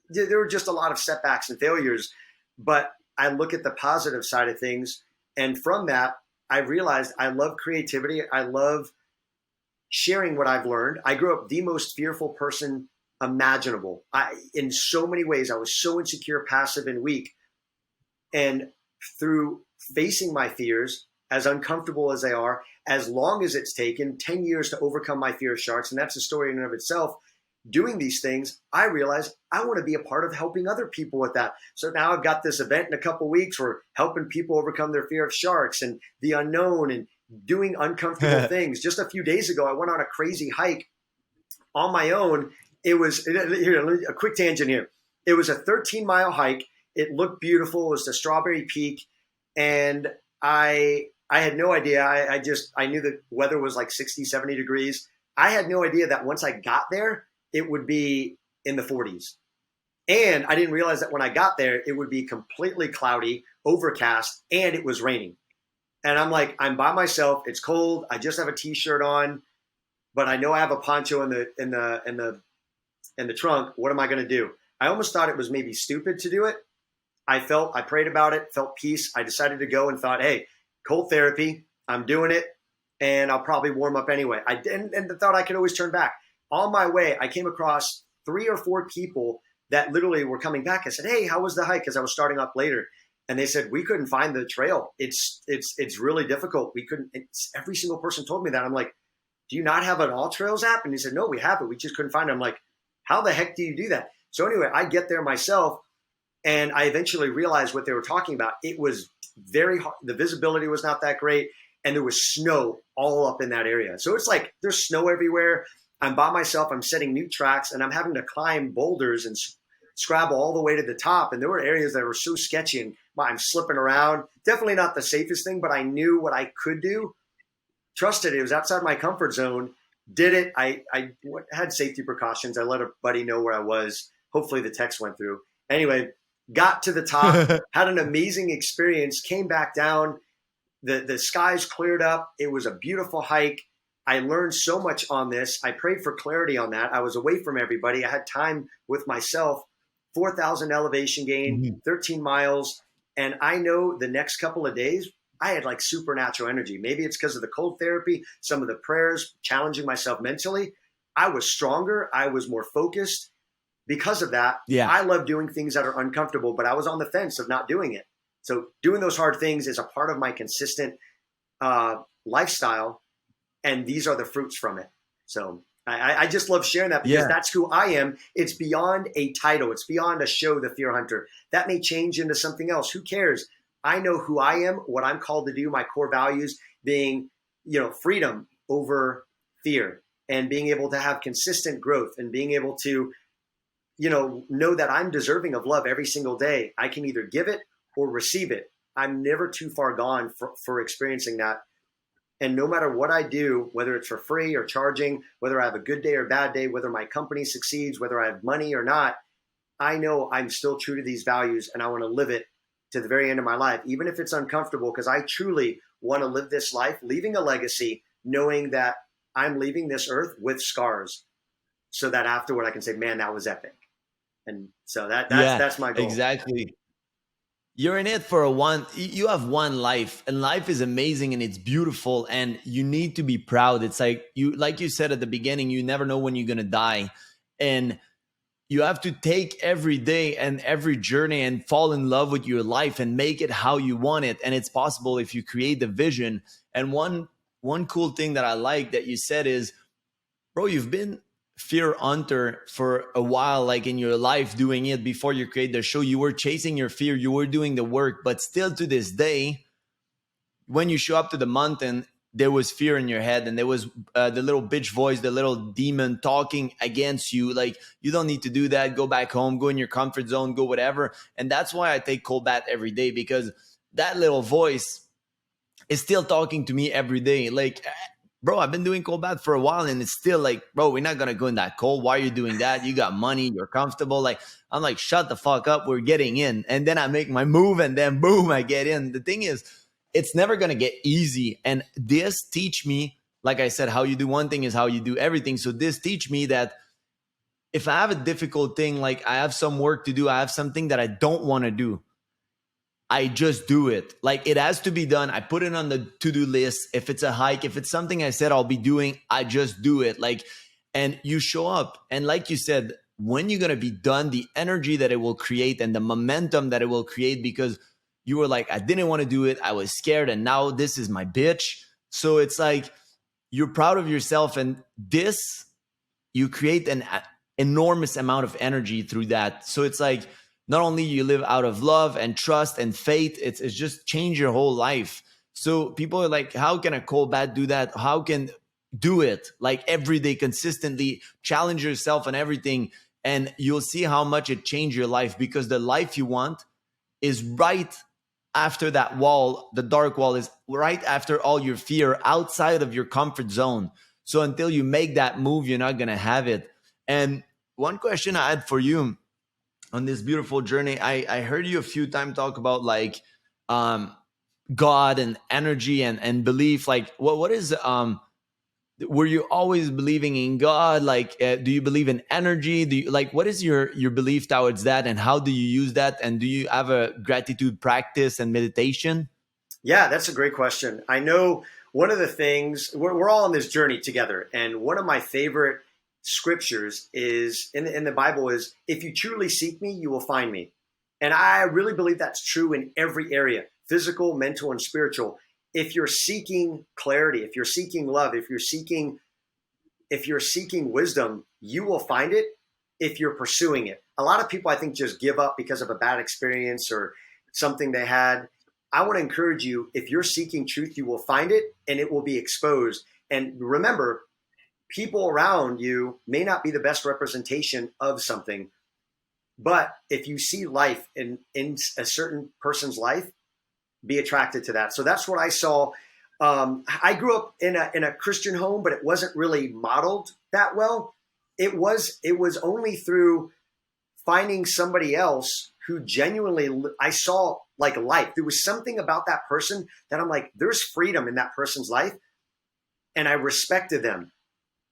there were just a lot of setbacks and failures, but I look at the positive side of things. And from that, I realized I love creativity. I love sharing what I've learned. I grew up the most fearful person imaginable. In so many ways, I was so insecure, passive, and weak. And through facing my fears, as uncomfortable as they are, as long as it's taken 10 years to overcome my fear of sharks, and that's a story in and of itself, doing these things, I realized I want to be a part of helping other people with that. So now I've got this event in a couple of weeks where helping people overcome their fear of sharks and the unknown and doing uncomfortable things. Just a few days ago, I went on a crazy hike on my own. It was, a quick tangent here. It was a 13-mile hike. It looked beautiful. It was the Strawberry Peak. And I had no idea. I knew the weather was like 60, 70 degrees. I had no idea that once I got there, it would be in the 40s. And I didn't realize that when I got there, it would be completely cloudy, overcast, and it was raining. And I'm like, I'm by myself. It's cold. I just have a t-shirt on, but I know I have a poncho in the trunk. What am I going to do? I almost thought it was maybe stupid to do it. I prayed about it, felt peace. I decided to go and thought, hey, cold therapy, I'm doing it, and I'll probably warm up anyway. I didn't, and thought I could always turn back. On my way, I came across 3 or 4 people that literally were coming back. I said, hey, how was the hike? Because I was starting up later. And they said, we couldn't find the trail. It's really difficult. We couldn't, every single person told me that. I'm like, do you not have an All Trails app? And he said, no, we have it. We just couldn't find it. I'm like, how the heck do you do that? So anyway, I get there myself, and I eventually realized what they were talking about. It was very hard. The visibility was not that great, and there was snow all up in that area. So it's like there's snow everywhere. I'm by myself. I'm setting new tracks, and I'm having to climb boulders and scrabble all the way to the top. And there were areas that were so sketchy, and I'm slipping around. Definitely not the safest thing, but I knew what I could do. Trusted it. It was outside my comfort zone. Did it. I had safety precautions. I let a buddy know where I was. Hopefully the text went through. Anyway, got to the top, had an amazing experience, came back down. The skies cleared up. It was a beautiful hike. I learned so much on this. I prayed for clarity on that. I was away from everybody. I had time with myself, 4,000 elevation gain, 13 miles. And I know the next couple of days, I had like supernatural energy. Maybe it's because of the cold therapy, some of the prayers, challenging myself mentally. I was stronger. I was more focused. Because of that, I love doing things that are uncomfortable, but I was on the fence of not doing it. So doing those hard things is a part of my consistent lifestyle. And these are the fruits from it. So I just love sharing that because that's who I am. It's beyond a title. It's beyond a show, The Fear Hunter. That may change into something else. Who cares? I know who I am, what I'm called to do, my core values being, freedom over fear and being able to have consistent growth and being able to know that I'm deserving of love every single day. I can either give it or receive it. I'm never too far gone for experiencing that. And no matter what I do, whether it's for free or charging, whether I have a good day or bad day, whether my company succeeds, whether I have money or not, I know I'm still true to these values and I want to live it to the very end of my life, even if it's uncomfortable, because I truly want to live this life, leaving a legacy, knowing that I'm leaving this earth with scars so that afterward I can say, man, that was epic. And so Yeah, that's my goal. exactly. You're in it for you have one life, and life is amazing and it's beautiful, and you need to be proud. It's like you said at the beginning, you never know when you're going to die. And you have to take every day and every journey and fall in love with your life and make it how you want it. And it's possible if you create the vision. And one cool thing that I like that you said is, bro, you've been fear hunter for a while, like in your life, doing it before you create the show. You were chasing your fear, you were doing the work, but still to this day, when you show up to the mountain, there was fear in your head, and there was the little bitch voice, the little demon talking against you. Like, you don't need to do that. Go back home, go in your comfort zone, go whatever. And that's why I take cold bath every day, because that little voice is still talking to me every day. Like, bro, I've been doing cold bath for a while, and it's still like, bro, we're not gonna go in that cold. Why are you doing that? You got money, you're comfortable. Like, I'm like, shut the fuck up, we're getting in. And then I make my move, and then boom, I get in. The thing is, it's never gonna get easy. And this teach me, like I said, how you do one thing is how you do everything. So this teach me that if I have a difficult thing, like I have some work to do, I have something that I don't want to do, I just do it. Like, it has to be done. I put it on the to-do list. If it's a hike, if it's something I said I'll be doing, I just do it. Like, and you show up. And like you said, when you're going to be done, the energy that it will create and the momentum that it will create, because you were like, I didn't want to do it, I was scared, and now this is my bitch. So it's like, you're proud of yourself, and this, you create an enormous amount of energy through that. So it's like, not only you live out of love and trust and faith, it's just change your whole life. So people are like, how can a cold bath do that? How can do it like every day, consistently challenge yourself and everything, and you'll see how much it changed your life, because the life you want is right after that wall. The dark wall is right after all your fear, outside of your comfort zone. So until you make that move, you're not going to have it. And one question I had for you on this beautiful journey, I heard you a few times talk about like God and energy and belief. Like, what is were you always believing in God? Like, do you believe in energy? Do you, like, what is your belief towards that, and how do you use that? And do you have a gratitude practice and meditation? Yeah, that's a great question. I know one of the things, we're all on this journey together. And one of my favorite scriptures is in the Bible is, if you truly seek me, you will find me. And I really believe that's true in every area, physical, mental, and spiritual. If you're seeking clarity, if you're seeking love, if you're seeking wisdom, you will find it if you're pursuing it. A lot of people, I think, just give up because of a bad experience or something they had. I want to encourage you, if you're seeking truth, you will find it and it will be exposed. And remember, people around you may not be the best representation of something, but if you see life in a certain person's life, be attracted to that. So that's what I saw. I grew up in a Christian home, but it wasn't really modeled that well. It was only through finding somebody else who genuinely, I saw like life. There was something about that person that I'm like, there's freedom in that person's life. And I respected them.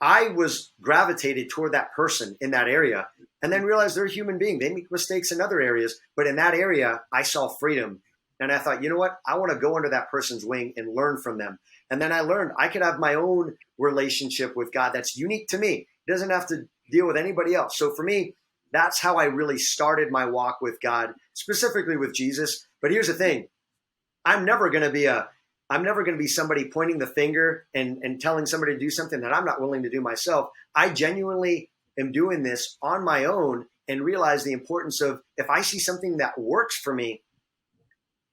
I was gravitated toward that person in that area, and then realized they're a human being. They make mistakes in other areas, but in that area, I saw freedom. And I thought, you know what? I want to go under that person's wing and learn from them. And then I learned I could have my own relationship with God that's unique to me. It doesn't have to deal with anybody else. So for me, that's how I really started my walk with God, specifically with Jesus. But here's the thing. I'm never going to be somebody pointing the finger and telling somebody to do something that I'm not willing to do myself. I genuinely am doing this on my own and realize the importance of, if I see something that works for me,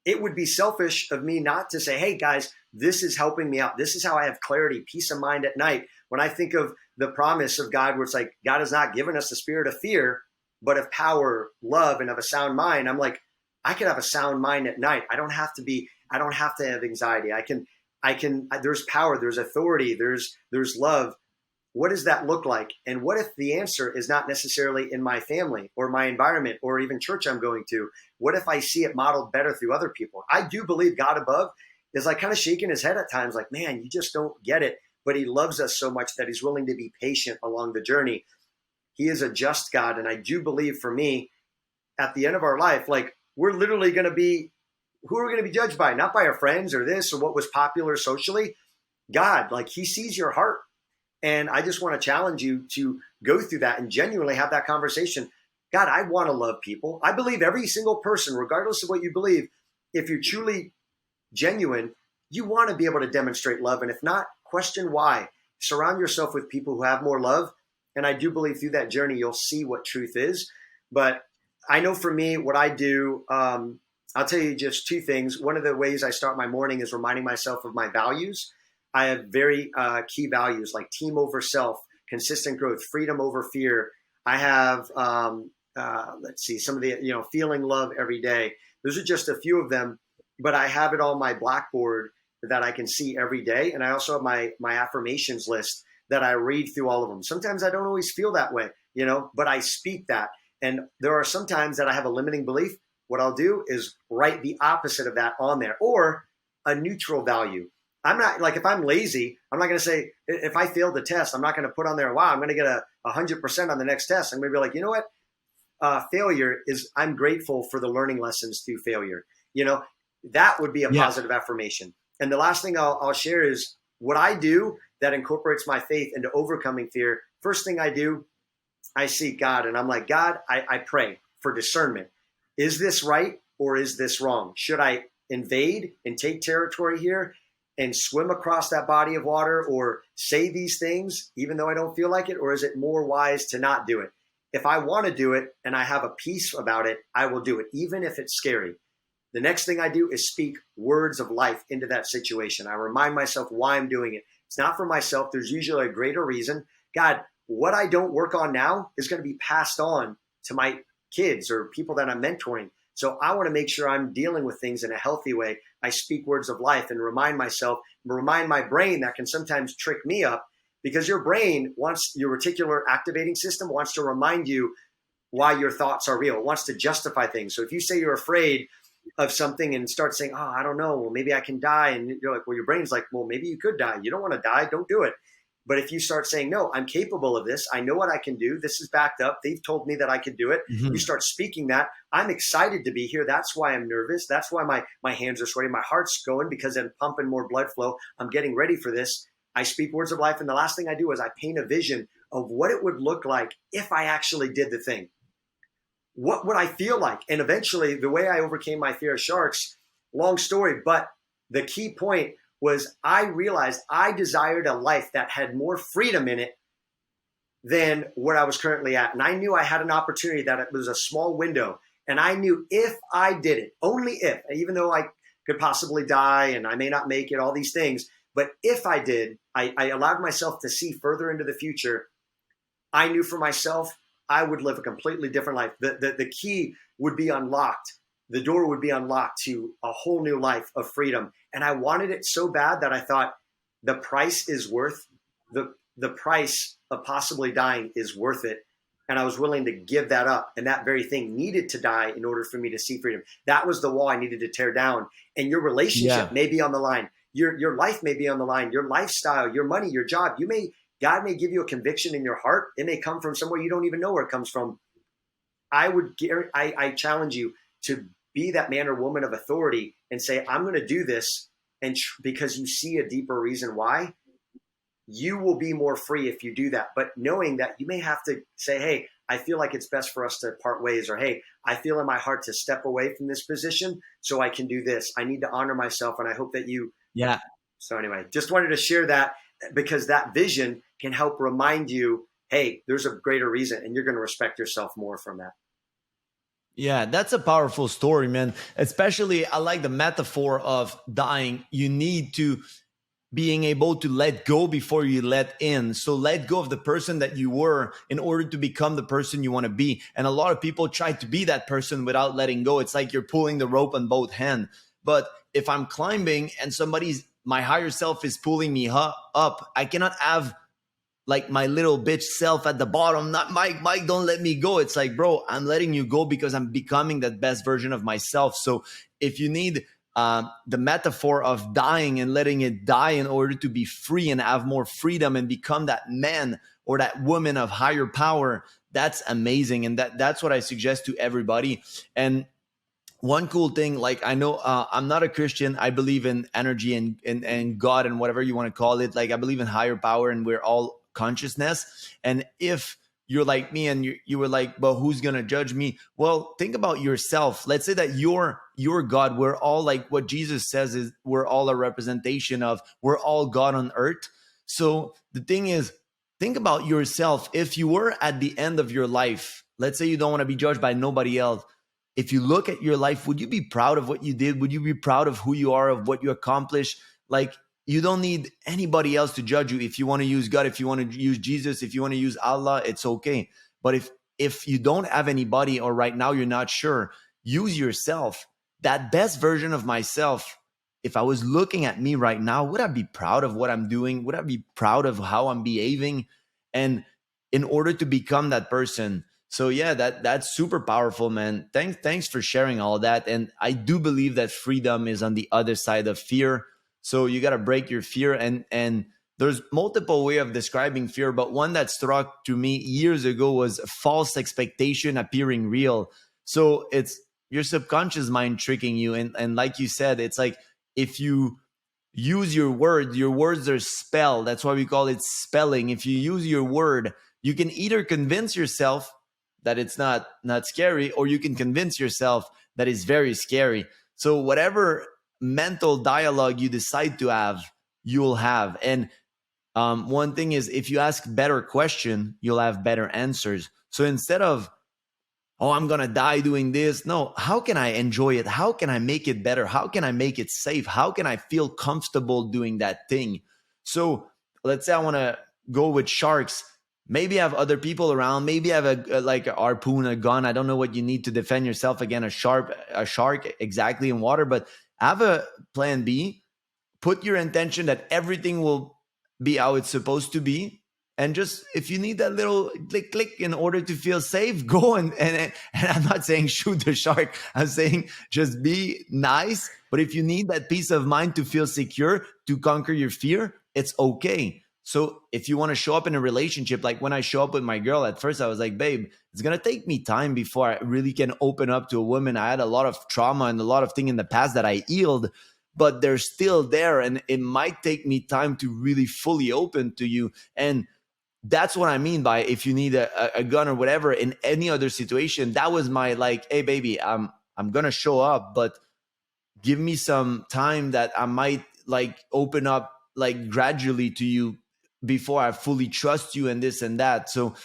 it would be selfish of me not to say, hey guys, this is helping me out. This is how I have clarity, peace of mind at night. When I think of the promise of God, where it's like, God has not given us the spirit of fear, but of power, love, and of a sound mind. I'm like, I can have a sound mind at night. I don't have to have anxiety. There's power, there's authority, there's love. What does that look like? And what if the answer is not necessarily in my family or my environment or even church I'm going to? What if I see it modeled better through other people? I do believe God above is like kind of shaking his head at times, like, man, you just don't get it. But he loves us so much that he's willing to be patient along the journey. He is a just God. And I do believe, for me, at the end of our life, like, we're literally going to be, who are we going to be judged by? Not by our friends or this or what was popular socially. God, like, he sees your heart. And I just want to challenge you to go through that and genuinely have that conversation. God, I want to love people. I believe every single person, regardless of what you believe, if you're truly genuine, you want to be able to demonstrate love. And if not, question why. Surround yourself with people who have more love. And I do believe through that journey, you'll see what truth is. But I know for me, what I do, I'll tell you just two things. One of the ways I start my morning is reminding myself of my values. I have very key values like team over self, consistent growth, freedom over fear. I have, some of the, feeling love every day. Those are just a few of them, but I have it on my blackboard that I can see every day. And I also have my affirmations list that I read through all of them. Sometimes I don't always feel that way, but I speak that. And there are some times that I have a limiting belief. What I'll do is write the opposite of that on there, or a neutral value. I'm not, like, if I'm lazy, I'm not going to say, if I failed the test, I'm not going to put on there, wow, I'm going to get 100% on the next test. I'm going to be like, you know what? Failure is, I'm grateful for the learning lessons through failure. That would be a positive affirmation. And the last thing I'll share is what I do that incorporates my faith into overcoming fear. First thing I do, I seek God, and I'm like, God, I pray for discernment. Is this right or is this wrong? Should I invade and take territory here and swim across that body of water, or say these things even though I don't feel like it? Or is it more wise to not do it? If I want to do it and I have a peace about it, I will do it, even if it's scary. The next thing I do is speak words of life into that situation. I remind myself why I'm doing it. It's not for myself. There's usually a greater reason. God, what I don't work on now is going to be passed on to my kids or people that I'm mentoring. So I want to make sure I'm dealing with things in a healthy way. I speak words of life and remind myself, remind my brain that can sometimes trick me up, because your brain wants, your reticular activating system wants to remind you why your thoughts are real. It wants to justify things. So if you say you're afraid of something and start saying, oh, I don't know, well, maybe I can die. And you're like, well, your brain's like, well, maybe you could die. You don't want to die. Don't do it. But if you start saying, no, I'm capable of this. I know what I can do. This is backed up. They've told me that I can do it. You start speaking that. I'm excited to be here. That's why I'm nervous. That's why my hands are sweaty. My heart's going because I'm pumping more blood flow. I'm getting ready for this. I speak words of life. And the last thing I do is I paint a vision of what it would look like if I actually did the thing. What would I feel like? And eventually, the way I overcame my fear of sharks, long story, but the key point was I realized I desired a life that had more freedom in it than what I was currently at. And I knew I had an opportunity, that it was a small window. And I knew if I did it, only if, even though I could possibly die and I may not make it, all these things, but if I did, I allowed myself to see further into the future. I knew for myself, I would live a completely different life. The key would be unlocked. The door would be unlocked to a whole new life of freedom. And I wanted it so bad that I thought the price is worth, the price of possibly dying is worth it. And I was willing to give that up. And that very thing needed to die in order for me to see freedom. That was the wall I needed to tear down. And your relationship may be on the line. Your life may be on the line. Your lifestyle, your money, your job. God may give you a conviction in your heart. It may come from somewhere you don't even know where it comes from. I challenge you to be that man or woman of authority and say, I'm going to do this. And because you see a deeper reason why, you will be more free if you do that. But knowing that you may have to say, hey, I feel like it's best for us to part ways, or, hey, I feel in my heart to step away from this position so I can do this. I need to honor myself. And I hope that you. Yeah. So anyway, just wanted to share that, because that vision can help remind you, hey, there's a greater reason, and you're going to respect yourself more from that. Yeah, that's a powerful story, man. Especially, I like the metaphor of dying. You need to being able to let go before you let in. So let go of the person that you were in order to become the person you want to be. And a lot of people try to be that person without letting go. It's like you're pulling the rope on both hands. But if I'm climbing and my higher self is pulling me up, I cannot have like my little bitch self at the bottom, not Mike, don't let me go. It's like, bro, I'm letting you go because I'm becoming that best version of myself. So if you need the metaphor of dying and letting it die in order to be free and have more freedom and become that man or that woman of higher power, that's amazing. And that's what I suggest to everybody. And one cool thing, like I know I'm not a Christian. I believe in energy and God and whatever you want to call it. Like I believe in higher power and we're all consciousness. And if you're like me and you were like, but who's gonna judge me? Well, think about yourself. Let's say that you're God. We're all like what Jesus says is we're all a representation of, we're all God on earth. So the thing is, think about yourself. If you were at the end of your life, let's say you don't want to be judged by nobody else, if you look at your life, would you be proud of what you did? Would you be proud of who you are, of what you accomplished? Like, you don't need anybody else to judge you. If you want to use God, if you want to use Jesus, if you want to use Allah, it's okay. But if you don't have anybody, or right now you're not sure, use yourself. That best version of myself, if I was looking at me right now, would I be proud of what I'm doing? Would I be proud of how I'm behaving? And in order to become that person, so yeah, that's super powerful, man. Thanks for sharing all that. And I do believe that freedom is on the other side of fear. So you got to break your fear, and there's multiple way of describing fear, but one that struck to me years ago was false expectation appearing real. So it's your subconscious mind tricking you, and like you said, it's like if you use your words are spell. That's why we call it spelling. If you use your word, you can either convince yourself that it's not scary, or you can convince yourself that it's very scary. So whatever mental dialogue you decide to have, you'll have. And one thing is, if you ask better question, you'll have better answers. So instead of, oh, I'm gonna die doing this, no, how can I enjoy it? How can I make it better? How can I make it safe? How can I feel comfortable doing that thing? So let's say I want to go with sharks. Maybe I have other people around. Maybe I have like a harpoon, a gun. I don't know what you need to defend yourself against a shark exactly in water, but have a plan B. Put your intention that everything will be how it's supposed to be. And just if you need that little click in order to feel safe, go and I'm not saying shoot the shark. I'm saying just be nice. But if you need that peace of mind to feel secure, to conquer your fear, it's okay. So if you want to show up in a relationship, like when I show up with my girl, at first I was like, babe, it's going to take me time before I really can open up to a woman. I had a lot of trauma and a lot of things in the past that I healed, but they're still there. And it might take me time to really fully open to you. And that's what I mean by if you need a gun or whatever in any other situation. That was my like, hey, baby, I'm going to show up, but give me some time that I might like open up like gradually to you before I fully trust you and this and that. So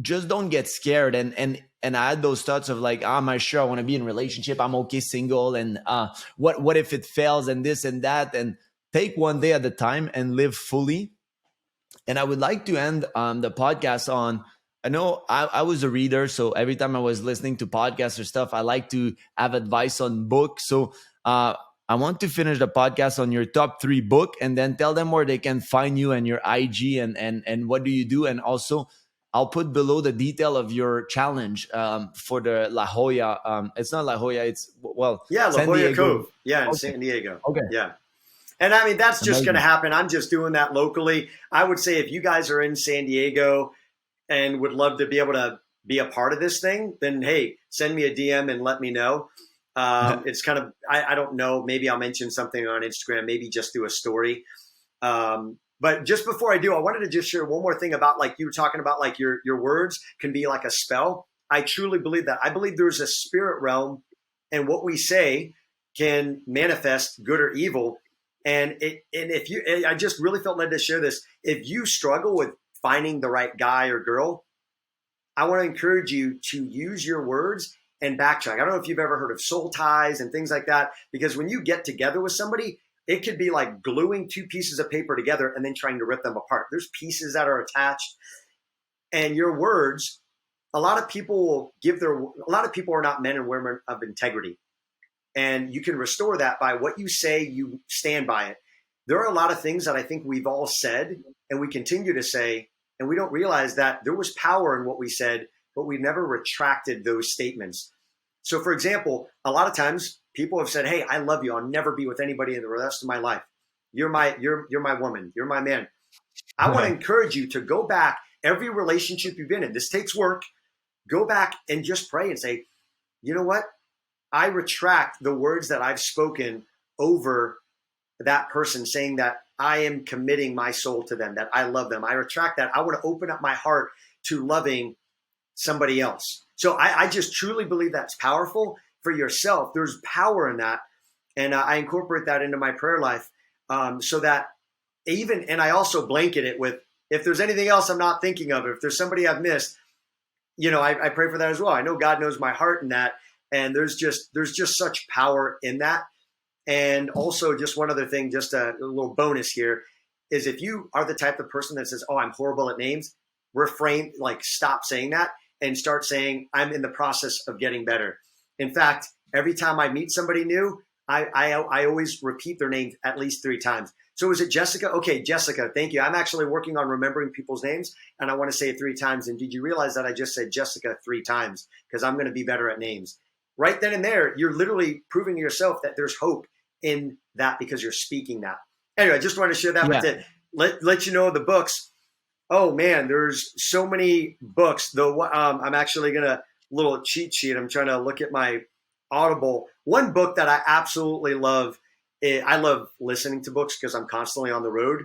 just don't get scared. And I had those thoughts of like, am I sure I want to be in a relationship? I'm okay single. And what if it fails and this and that? And take one day at a time and live fully. And I would like to end the podcast on, I know I was a reader, so every time I was listening to podcasts or stuff, I like to have advice on books. So I want to finish the podcast on your top 3 book, and then tell them where they can find you and your IG and what do you do. And also I'll put below the detail of your challenge for the La Jolla. It's not La Jolla, it's, well, Yeah, La San Jolla Diego. Cove. Yeah, in Okay. San Diego. Okay. Yeah. And I mean, that's just going to Amazing. happen. I'm just doing that locally. I would say if you guys are in San Diego and would love to be able to be a part of this thing, then hey, send me a DM and let me know. It's kind of, I don't know, maybe I'll mention something on Instagram, maybe just do a story. But just before I do, I wanted to just share one more thing about, like you were talking about, like your words can be like a spell. I truly believe that. I believe there's a spirit realm, and what we say can manifest good or evil. And if you, I just really felt led to share this. If you struggle with finding the right guy or girl, I want to encourage you to use your words and backtrack. I don't know if you've ever heard of soul ties and things like that, because when you get together with somebody, It could be like gluing two pieces of paper together and then trying to rip them apart. There's pieces that are attached, and your words, a lot of people are not men and women of integrity. And you can restore that by what you say, you stand by it. There are a lot of things that I think we've all said and we continue to say, and we don't realize that there was power in what we said, but we never retracted those statements. So for example, a lot of times people have said, hey, I love you. I'll never be with anybody in the rest of my life. You're my woman. You're my man. I want to encourage you to go back every relationship you've been in. This takes work. Go back and just pray and say, you know what? I retract the words that I've spoken over that person, saying that I am committing my soul to them, that I love them. I retract that. I want to open up my heart to loving somebody else. So I just truly believe that's powerful for yourself. There's power in that. And I incorporate that into my prayer life, so that and I also blanket it with, if there's anything else I'm not thinking of, if there's somebody I've missed, I pray for that as well. I know God knows my heart in that. And there's just such power in that. And also, just one other thing, just a little bonus here, is if you are the type of person that says, oh, I'm horrible at names, stop saying that and start saying, I'm in the process of getting better. In fact, every time I meet somebody new, I always repeat their name at least 3 times. So is it Jessica? Okay, Jessica, thank you. I'm actually working on remembering people's names, and I want to say it 3 times. And did you realize that I just said Jessica 3 times? Because I'm going to be better at names. Right then and there, you're literally proving to yourself that there's hope in that because you're speaking that. Anyway, I just wanted to share that, but to let you know the books. Oh man, there's so many books. Though I'm actually gonna little cheat sheet. I'm trying to look at my Audible. One book that I absolutely love. I love listening to books because I'm constantly on the road.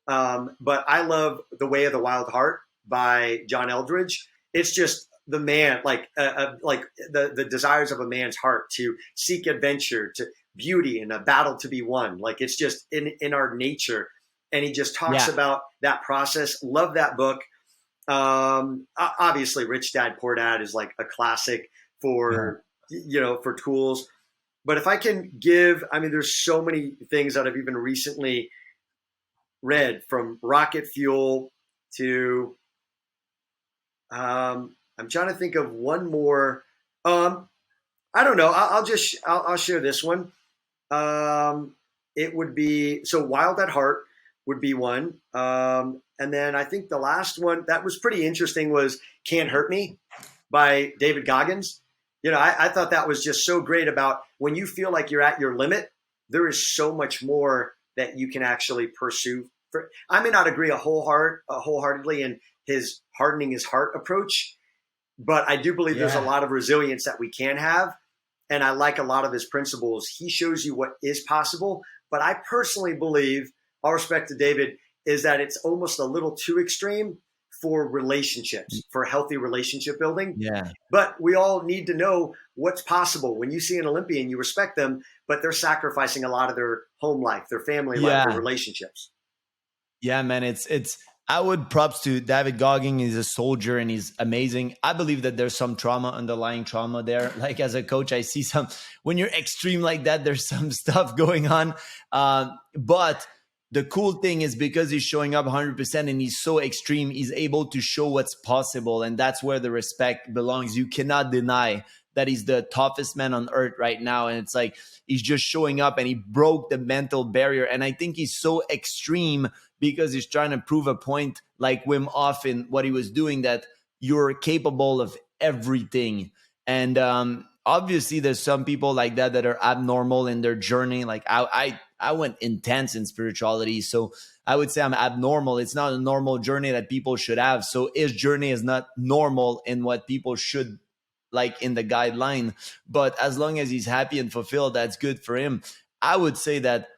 But I love The Way of the Wild Heart by John Eldridge. It's just the man, like the desires of a man's heart to seek adventure, to beauty, and a battle to be won. Like it's just in our nature. And he just talks about that process. Love that book. Obviously, Rich Dad, Poor Dad is like a classic for for tools. But if I can give, there's so many things that I've even recently read, from rocket fuel to I'm trying to think of one more. I don't know. I'll share this one. It would be, so Wild at Heart would be one. And then I think the last one that was pretty interesting was Can't Hurt Me by David Goggins. I thought that was just so great about when you feel like you're at your limit, there is so much more that you can actually pursue. I may not agree wholeheartedly in his hardening his heart approach, but I do believe there's a lot of resilience that we can have. And I like a lot of his principles. He shows you what is possible. But I personally believe, all respect to David, is that it's almost a little too extreme for relationships, for healthy relationship building. Yeah. But we all need to know what's possible. When you see an Olympian, you respect them, but they're sacrificing a lot of their home life, their family life, their relationships. Yeah, man. I would props to David Goggins. He's a soldier and he's amazing. I believe that there's some underlying trauma there. Like as a coach, I see when you're extreme like that, there's some stuff going on. But the cool thing is because he's showing up 100% and he's so extreme, he's able to show what's possible. And that's where the respect belongs. You cannot deny that he's the toughest man on earth right now. And it's like, he's just showing up and he broke the mental barrier. And I think he's so extreme because he's trying to prove a point, like Wim Hof in what he was doing, that you're capable of everything. And obviously there's some people like that are abnormal in their journey. Like I went intense in spirituality. So I would say I'm abnormal. It's not a normal journey that people should have. So his journey is not normal in what people should like in the guideline. But as long as he's happy and fulfilled, that's good for him. I would say that,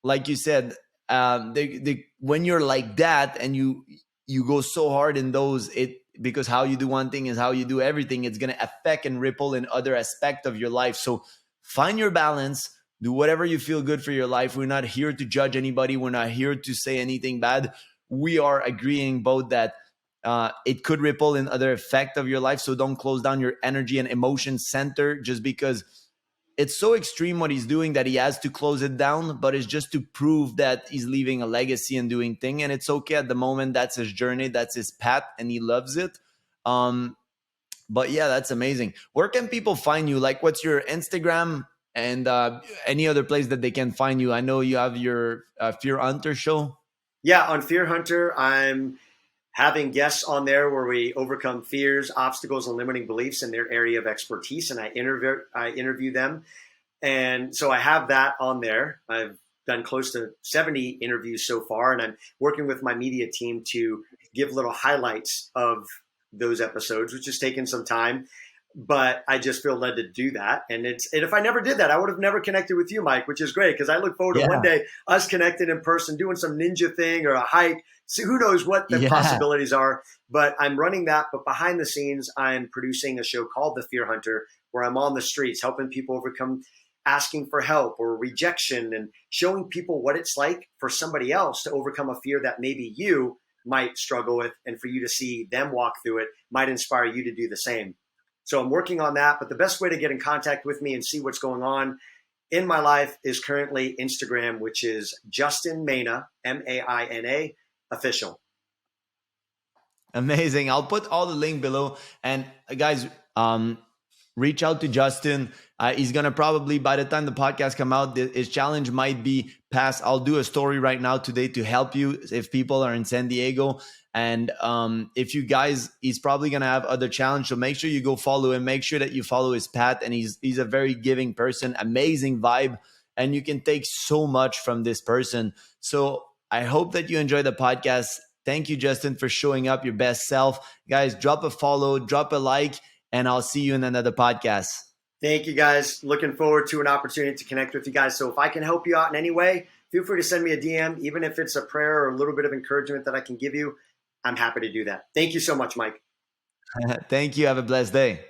like you said, when you're like that and you go so hard in those, because how you do one thing is how you do everything. It's going to affect and ripple in other aspects of your life. So find your balance. Do whatever you feel good for your life. We're not here to judge anybody. We're not here to say anything bad. We are agreeing both that it could ripple in other effect of your life. So don't close down your energy and emotion center just because it's so extreme what he's doing that he has to close it down, but it's just to prove that he's leaving a legacy and doing thing. And it's okay at the moment. That's his journey. That's his path, and he loves it. But yeah, that's amazing. Where can people find you? Like, what's your Instagram and any other place that they can find you? I know you have your Fear Hunter show. Yeah, on Fear Hunter, I'm having guests on there where we overcome fears, obstacles, and limiting beliefs in their area of expertise, and I interview them. And so I have that on there. I've done close to 70 interviews so far, and I'm working with my media team to give little highlights of those episodes, which has taken some time. But I just feel led to do that. And if I never did that, I would have never connected with you, Mike, which is great because I look forward to one day us connecting in person, doing some ninja thing or a hike. So who knows what the possibilities are, but I'm running that. But behind the scenes, I'm producing a show called The Fear Hunter, where I'm on the streets helping people overcome asking for help or rejection and showing people what it's like for somebody else to overcome a fear that maybe you might struggle with, and for you to see them walk through it might inspire you to do the same. So I'm working on that, but the best way to get in contact with me and see what's going on in my life is currently Instagram, which is Justin Maina, Maina official. Amazing. I'll put all the link below. And guys, reach out to Justin. He's going to probably, by the time the podcast come out, his challenge might be passed. I'll do a story right now today to help you if people are in San Diego. And if you guys, he's probably going to have other challenge. So make sure you go follow him. Make sure that you follow his path. And he's a very giving person, amazing vibe. And you can take so much from this person. So I hope that you enjoy the podcast. Thank you, Justin, for showing up your best self. Guys, drop a follow, drop a like, and I'll see you in another podcast. Thank you, guys. Looking forward to an opportunity to connect with you guys. So if I can help you out in any way, feel free to send me a DM, even if it's a prayer or a little bit of encouragement that I can give you. I'm happy to do that. Thank you so much, Mike. Thank you. Have a blessed day.